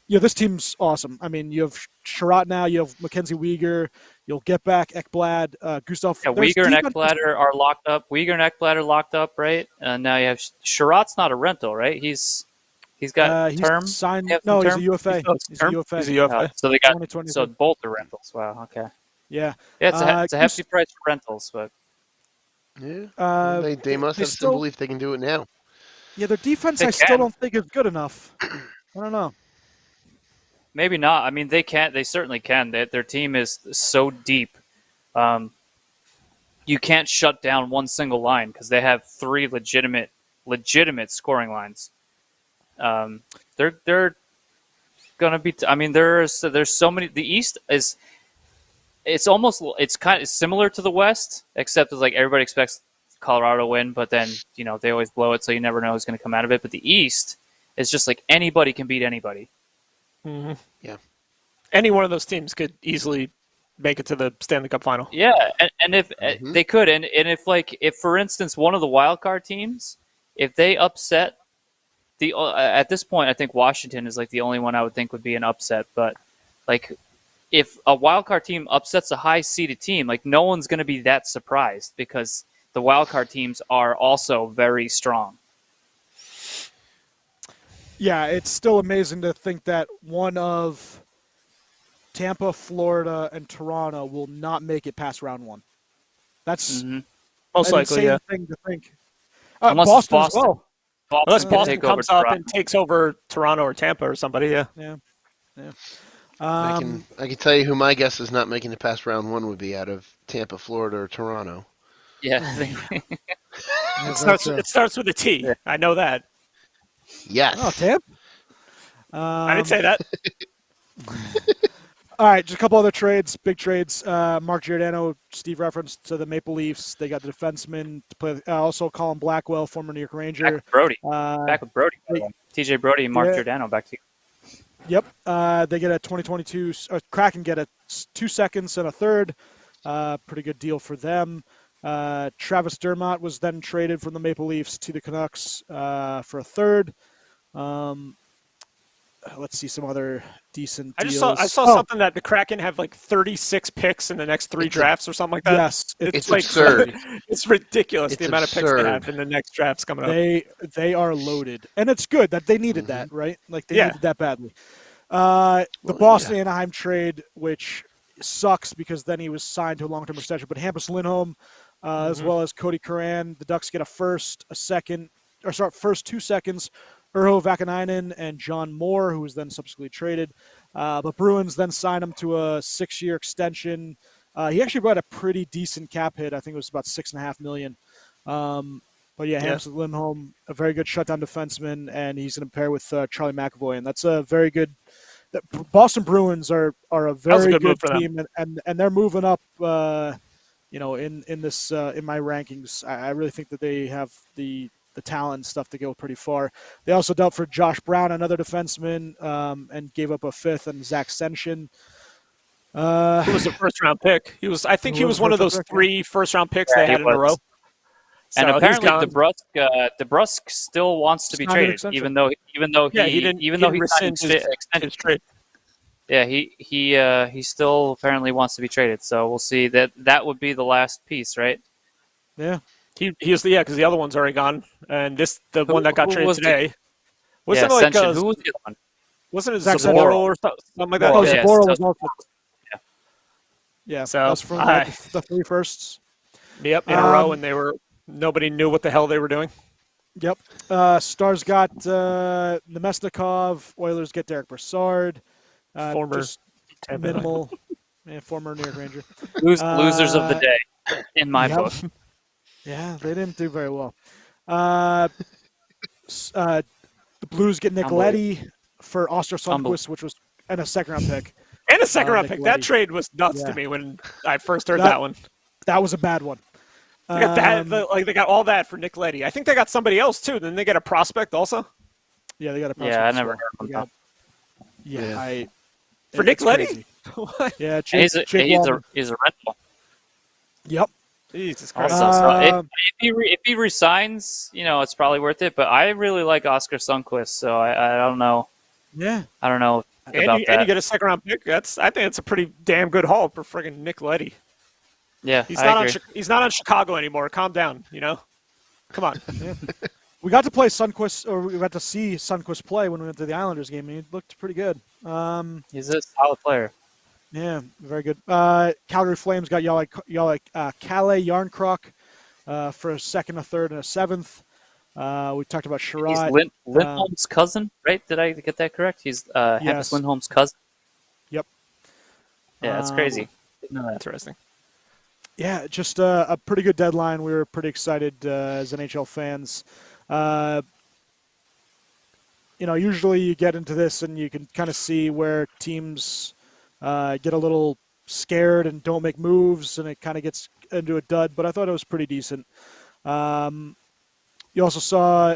This team's awesome. I mean, you have Sherratt now, you have Mackenzie Weegar, you'll get back Ekblad, Gustav. Yeah, Weegar and Ekblad are locked up. Weegar and Ekblad are locked up, right? And now you have Sherratt's not a rental, right? He's got term. Signed. He's a UFA. He's a UFA. He's a UFA. So they got both are rentals. Wow. Okay. Yeah. Yeah, it's a hefty price for rentals, but yeah, they must have some belief they can do it now. Yeah, their defense still don't think is good enough. I don't know. Maybe not. I mean, they can. They certainly can. Their team is so deep. You can't shut down one single line because they have three legitimate scoring lines. They're gonna be. I mean, there's so many. The East is. It's kind of similar to the West, except it's like everybody expects Colorado to win, but then they always blow it, so you never know who's going to come out of it. But the East is just like anybody can beat anybody. Mm-hmm. Yeah, any one of those teams could easily make it to the Stanley Cup final. Yeah, and if they could, and if for instance one of the wild card teams, if they upset at this point, I think Washington is like the only one I would think would be an upset. But like if a wild card team upsets a high seeded team, like no one's going to be that surprised because the wild card teams are also very strong. Yeah, it's still amazing to think that one of Tampa, Florida, and Toronto will not make it past round one. That's most likely, insane thing to think. Unless Boston it's Boston. as well. Unless Boston comes up Toronto and takes over Toronto or Tampa or somebody, Yeah. I can tell you who my guess is not making it past round one would be out of Tampa, Florida, or Toronto. Yeah. it starts with a T. Yeah. I know that. Yes. Oh, Tampa? I didn't say that. All right, just a couple other trades, big trades. Mark Giordano, Steve referenced to the Maple Leafs. They got the defenseman to play. Also, Colin Blackwell, former New York Ranger. Back with Brody. TJ Brody and Mark Giordano back to you. Yep. They get a 2022. Kraken get 2 seconds and a third. Pretty good deal for them. Travis Dermott was then traded from the Maple Leafs to the Canucks for a third. Let's see some other decent deals. I saw something that the Kraken have like 36 picks in the next 3 drafts or something like that. Yes, it's like absurd. It's ridiculous It's the amount of picks they absurd. have in the next drafts coming up. They are loaded, and it's good that they needed that, right? Like they needed that badly. The Boston Anaheim trade, which sucks because then he was signed to a long-term extension. But Hampus Lindholm, as well as Cody Curran, the Ducks get a first, first 2 seconds. Urho Vakanainen and John Moore, who was then subsequently traded. But Bruins then signed him to a 6-year extension. He actually brought a pretty decent cap hit. I think it was about $6.5 million. But yeah, Hampus Lindholm, a very good shutdown defenseman, and he's going to pair with Charlie McAvoy, and that's a very good. The Boston Bruins are a very good team, and they're moving up. In this in my rankings, I really think that they have the talent and stuff to go pretty far. They also dealt for Josh Brown, another defenseman, and gave up a 5th and Zach Senshin. He was a first-round pick. I think he was one of those 3 first-round picks they had in a row. And so apparently, DeBrusk still wants to be traded, even though he signed his trade. Yeah, he still apparently wants to be traded. So we'll see. That would be the last piece, right? Yeah. He is because the other one's already gone, and the one that got traded today. Wasn't it like who was the other one? Wasn't it Zaboral or something like that? Oh, Zaboral was also. Yeah, so that's from the 3 firsts. Yep, in a row, and nobody knew what the hell they were doing. Yep. Stars got Nemesnikov. Oilers get Derek Brassard. Former just minimal. Former New York Ranger. Losers of the day, in my book. Yeah, they didn't do very well. The Blues get Nicoletti for Oskar Sundqvist, which was a 2nd-round pick. And a 2nd-round pick. That trade was nuts to me when I first heard that one. That was a bad one. They got they got all that for Nicoletti. I think they got somebody else too. Then they get a prospect also. Yeah, they got a prospect. Yeah, I never heard of that. Yeah, for Nicoletti. Yeah, he's a rental. Yep. Jesus Christ. So if he resigns, it's probably worth it. But I really like Oskar Sundqvist, so I don't know. Yeah. I don't know about that. And you get a 2nd-round pick. I think it's a pretty damn good haul for friggin' Nicoletti. Yeah, he's not on Chicago anymore. Calm down, Come on. Yeah. We got to play Sundqvist, or we got to see Sundqvist play when we went to the Islanders game, and he looked pretty good. He's a solid player. Yeah, very good. Calgary Flames got Kalle Yarncroc for a 2nd, a 3rd, and a 7th. We talked about Sherrod. He's Lindholm's cousin, right? Did I get that correct? He's Hampus Lindholm's cousin. Yep. Yeah, that's crazy. Didn't know that. Interesting. Yeah, just a pretty good deadline. We were pretty excited as NHL fans. Usually you get into this and you can kind of see where teams get a little scared and don't make moves, and it kind of gets into a dud. But I thought it was pretty decent. You also saw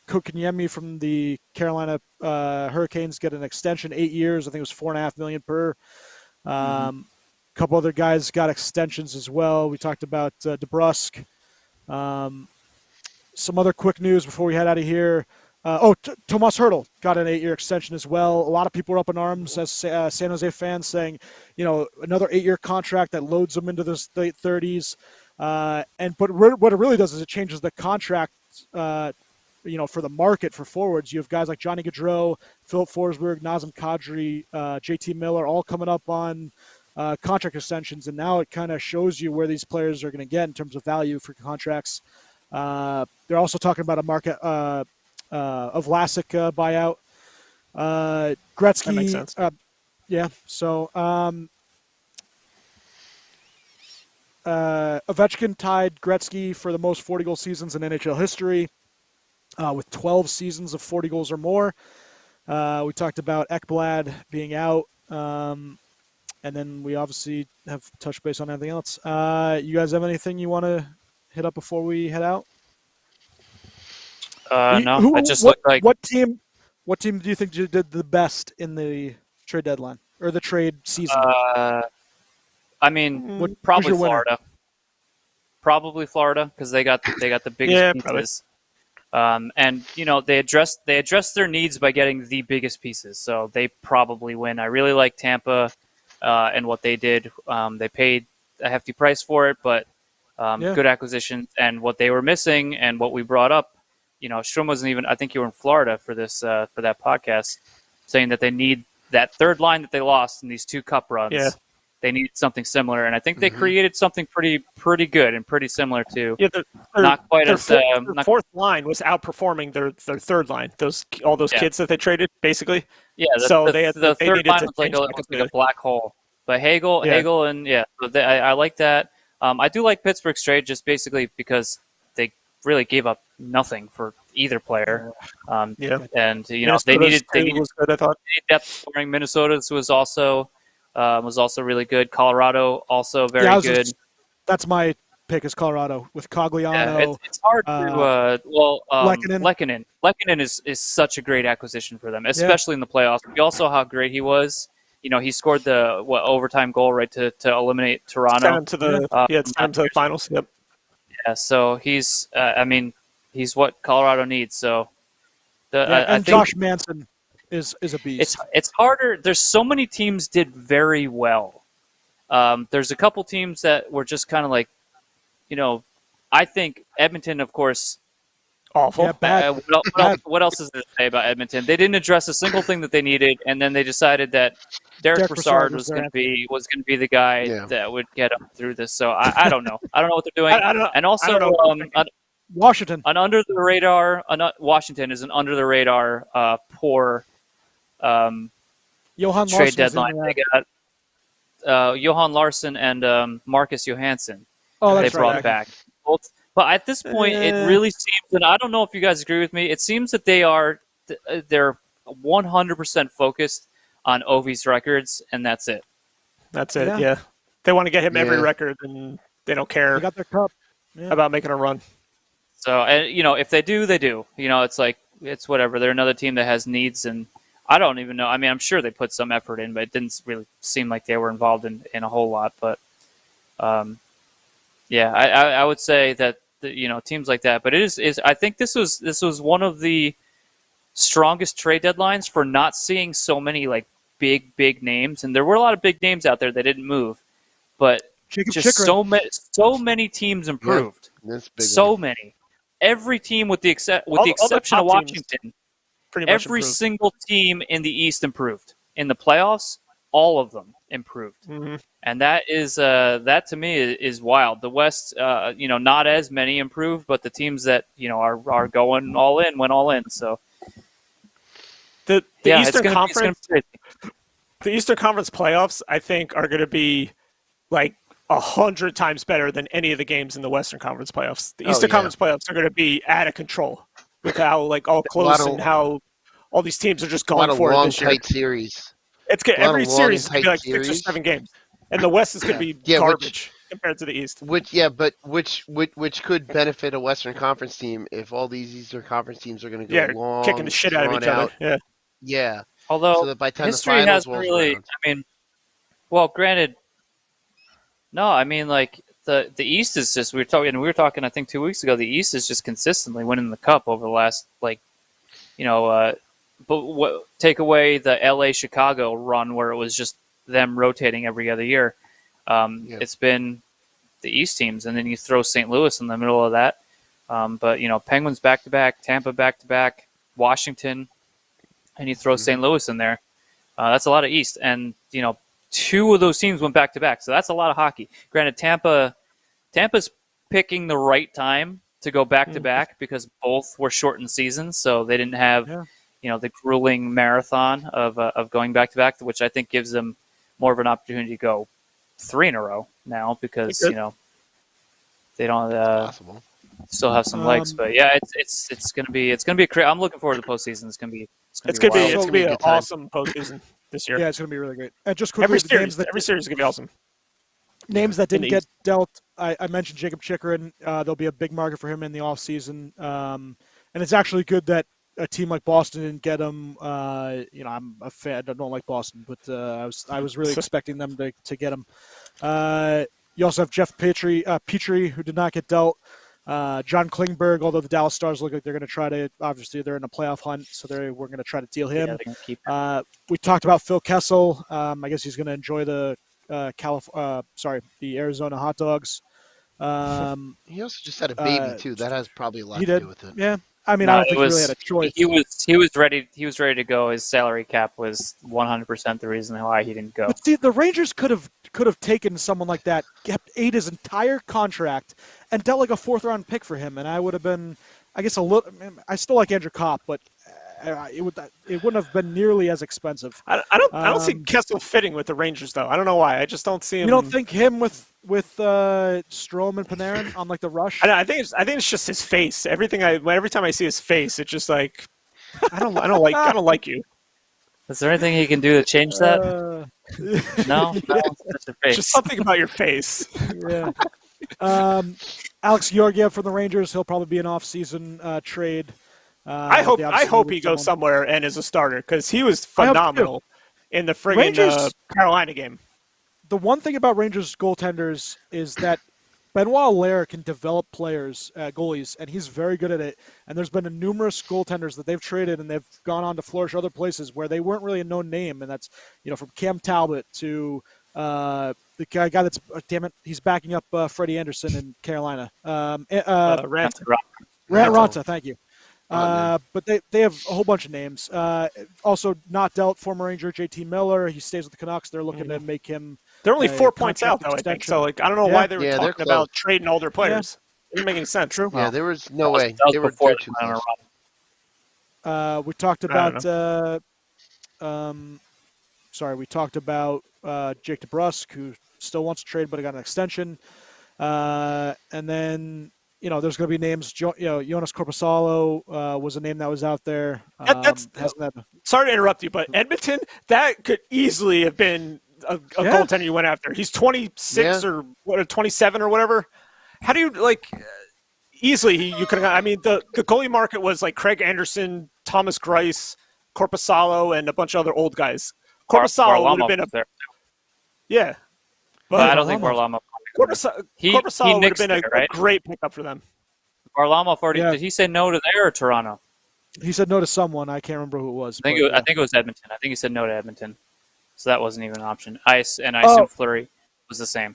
Kotkaniemi from the Carolina Hurricanes get an extension, 8 years. I think it was $4.5 million per. A couple other guys got extensions as well. We talked about DeBrusk. Some other quick news before we head out of here. Tomas Hertl got an 8-year extension as well. A lot of people were up in arms as San Jose fans saying, another 8-year contract that loads them into the late 30s. But what it really does is it changes the contract, for the market for forwards. You have guys like Johnny Gaudreau, Philip Forsberg, Nazem Kadri, JT Miller, all coming up on contract extensions, and now it kind of shows you where these players are going to get in terms of value for contracts. They're also talking about a market of Vlasic buyout. Gretzky. That makes sense. So Ovechkin tied Gretzky for the most 40-goal seasons in NHL history, with 12 seasons of 40 goals or more. We talked about Ekblad being out. And then we obviously have touched base on everything else. You guys have anything you want to hit up before we head out? No. What team do you think did the best in the trade deadline or the trade season? Probably Florida. probably Florida because they got the biggest pieces. And they addressed their needs by getting the biggest pieces, so they probably win. I really like Tampa and what they did. They paid a hefty price for it, but good acquisitions. And what they were missing, and what we brought up, Strum wasn't even. I think you were in Florida for this for that podcast, saying that they need that third line that they lost in these 2 cup runs. Yeah. They needed something similar, and I think they created something pretty good and pretty similar to. Yeah, not quite as their fourth line was outperforming their third line. All those kids that they traded, basically. Yeah, the third line was like a black hole. But Hagel, and so I like that. I do like Pittsburgh's trade just basically because they really gave up nothing for either player. And they needed good, I thought. depth scoring. Minnesota's was also really good. Colorado also very good. That's my pick is Colorado with Cogliano. Yeah, it's hard to Lehkonen. Lehkonen is such a great acquisition for them, especially in the playoffs. We all saw how great he was. He scored the overtime goal right to eliminate Toronto. It's time to the finals. Yep. Yeah, so he's what Colorado needs. So I think Josh Manson is a beast. It's harder. There's so many teams did very well. There's a couple teams that were just kind of like, I think Edmonton, of course. Awful. Yeah, bad. What else is there to say about Edmonton? They didn't address a single thing that they needed, and then they decided that Derek Brassard was going to be the guy that would get them through this. So I don't know. I don't know what they're doing. I don't know. And also, Washington. An under the radar. Washington is an under the radar poor Johan trade Larsson deadline. They got Johan Larsson and Marcus Johansson. Oh, that's they brought back. But at this point, it really seems, and I don't know if you guys agree with me, it seems that they're 100% focused on Ovi's records, and that's it. That's it, yeah. They want to get him every record, and they don't care they got their cup. about making a run. So, and if they do, they do. It's like, it's whatever. They're another team that has needs, and I don't even know. I mean, I'm sure they put some effort in, but it didn't really seem like they were involved in a whole lot. But, I would say that, teams like that. But it is I think this was one of the strongest trade deadlines for not seeing so many like big names, and there were a lot of big names out there that didn't move, but so many teams improved. So many. Every team with the exception of Washington, every single team in the East improved. In the playoffs, all of them improved. Mm-hmm. And that is that to me is wild. The West, not as many improved, but the teams that are going all in went all in. So the Eastern Conference, the Eastern Conference playoffs, I think, are going to be like 100 times better than any of the games in the Western Conference playoffs. The Eastern Conference playoffs are going to be out of control with how all close and how all these teams are just going for it this year. Tight series. It's good. Every series is going to be like 6 or 7 games. And the West is going to be garbage compared to the East. Which could benefit a Western Conference team if all these Eastern Conference teams are going to go long, kicking the shit out of each other. Yeah. Although so that by the time history the finals hasn't rolls really. around, I mean, well, granted. No, I mean like the East is just we were talking I think 2 weeks ago. The East is just consistently winning the cup over the last but take away the LA Chicago run where it was just them rotating every other year. It's been the East teams, and then you throw St. Louis in the middle of that. But Penguins back to back, Tampa back to back, Washington, and you throw St. Louis in there. That's a lot of East, and 2 of those teams went back to back, so that's a lot of hockey. Granted, Tampa's picking the right time to go back to back because both were shortened seasons, so they didn't have the grueling marathon of going back to back, which I think gives them more of an opportunity to go 3 in a row now because they don't still have some legs. But it's gonna be I'm looking forward to the postseason. It's gonna be an awesome postseason this year. Yeah, it's gonna be really great. And just quickly, every series is gonna be awesome. Names that didn't get dealt. I mentioned Jacob Chikrin. There'll be a big market for him in the offseason. And it's actually good that a team like Boston didn't get him. I'm a fan. I don't like Boston, but I was really expecting them to get him. You also have Jeff Petrie, who did not get dealt. John Klingberg, although the Dallas Stars look like they're going to try to, obviously they're in a playoff hunt, so we're going to try to deal him. Yeah, keep we talked about Phil Kessel. I guess he's going to enjoy the Arizona hot dogs. He also just had a baby too. That has probably a lot to do with it. Yeah. I mean, I don't think he really had a choice. He was ready. He was ready to go. His salary cap was 100% the reason why he didn't go. But see, the Rangers could have taken someone like that, ate his entire contract, and dealt like a 4th-round pick for him, and I would have been, I guess, a little. I still like Andrew Kopp, but it wouldn't have been nearly as expensive. I don't see Kessel fitting with the Rangers though. I don't know why. I just don't see him. You don't think him with Strome and Panarin on like the rush? I think it's just his face. Every time I see his face, it's just like I don't like you. Is there anything he can do to change that? No, just something about your face. Yeah. Alex Georgiev from the Rangers. He'll probably be an off-season trade. I hope he goes somewhere and is a starter because he was phenomenal in the friggin' Carolina game. The one thing about Rangers goaltenders is that Benoit Allaire can develop players, goalies, and he's very good at it. And there's been numerous goaltenders that they've traded and they've gone on to flourish other places where they weren't really a known name. And that's, from Cam Talbot to the guy that's, damn it, he's backing up Freddie Anderson in Carolina. Raanta, thank you. But they have a whole bunch of names. Also, not dealt, former Ranger JT Miller. He stays with the Canucks. They're looking to make him. They're only 4 points out, though, I think. So, I don't know why they were talking about trading all their players. It didn't make any sense. True. Yeah, there was no way. They were too close. We talked about. We talked about Jake DeBrusk, who still wants to trade, but he got an extension. And then. There's going to be names. Jonas Korpisalo was a name that was out there. Sorry to interrupt you, but Edmonton, that could easily have been a goaltender you went after. He's 26 or 27 or whatever. How do you easily you could? I mean, the goalie market was like Craig Anderson, Thomas Greiss, Korpisalo, and a bunch of other old guys. Korpisalo would have been there. Yeah, but I don't think Varlamov. Korpisalo would have been a great pickup for them. Varlamov already did he say no to there or Toronto? He said no to someone. I can't remember who it was. I think it was Edmonton. I think he said no to Edmonton. So that wasn't even an option. Ice and Fleury was the same.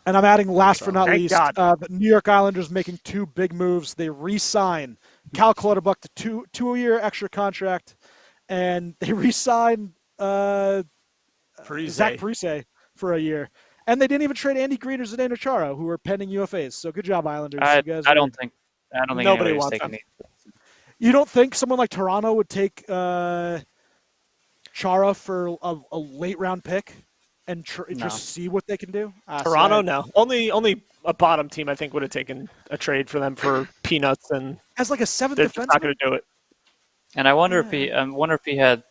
And I'm adding last but not least, the New York Islanders making 2 big moves. They re-sign Cal Clutterbuck to 2-year extra contract, and they re-sign Zach Parise for a year. And they didn't even trade Andy Green or Zdeno Chara, who were pending UFAs. So good job, Islanders. I don't think nobody wants them. You don't think someone like Toronto would take Chara for a late round pick and just see what they can do? Toronto, no. Only a bottom team I think would have taken a trade for them for peanuts, and as like a 7th they're defenseman. not going to do it. And I wonder if he had.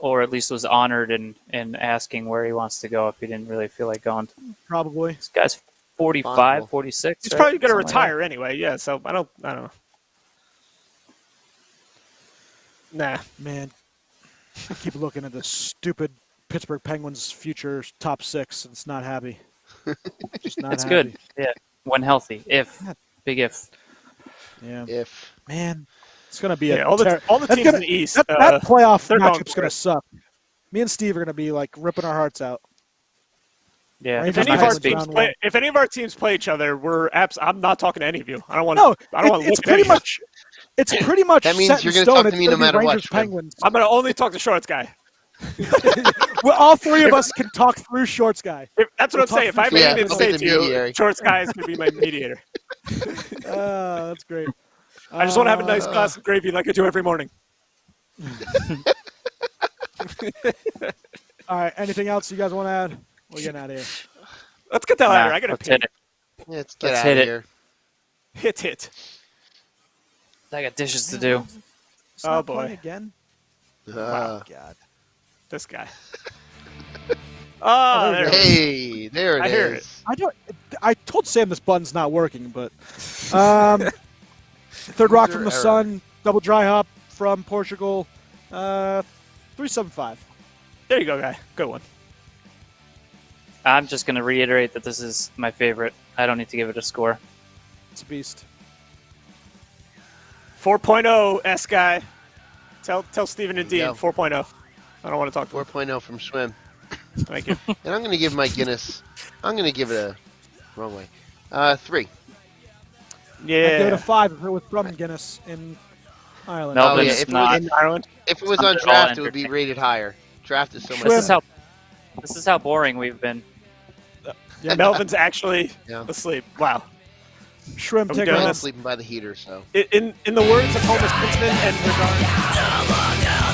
Or at least was honored in asking where he wants to go if he didn't really feel like going. Probably. This guy's 45, 46. He's probably going to retire anyway. Yeah, so I don't know. Nah. Man, I keep looking at the stupid Pittsburgh Penguins' future top 6, and it's not happy. Just not it's happy. Good. Yeah, when healthy. Big if. Yeah. If. Man. It's going to be all the teams in the East. That playoff matchup's going to suck. Me and Steve are going to be like ripping our hearts out. Yeah. If any of our teams play each other, I'm not talking to any of you. I don't want to look at any. It's pretty much that means you're going to talk to me no matter what. Penguins. I'm going to only talk to Shorts Guy. Well, all 3 of us can talk through Shorts Guy. That's what I'm saying. If I made anything to say to you, Shorts Guy is going to be my mediator. That's great. I just want to have a nice glass of gravy like I do every morning. All right. Anything else you guys want to add? We're getting out of here. Let's get that ladder. I got to pee. Let's get out of here. Hit. I got dishes to do. Oh, boy. Again? Wow. God. This guy. Oh, there it is. I told Sam this button's not working, but Third Rock from the Sun, double dry hop from Portugal, 375. There you go, guy. Good one. I'm just going to reiterate that this is my favorite. I don't need to give it a score. It's a beast. 4.0 S guy. Tell Steven and There you Dean go. 4.0. I don't want to talk to him. 4.0 from Schwim. Thank you. And I'm going to give my Guinness, I'm going to give it a wrong way. 3. I'd give it Yeah. a 5 if it was from Guinness in Ireland. No, Oh, but yeah, it's if it not. was- Ireland. If it was Not on at all draft, it would be entertaining. rated higher. Draft is so much. Schwim. This is how boring we've been. Yeah. Melvin's actually Yeah. asleep. Wow. Shrimp, I'm take done. a I'm hit. sleeping by the heater, so. In the words of Homer Simpson and Regard.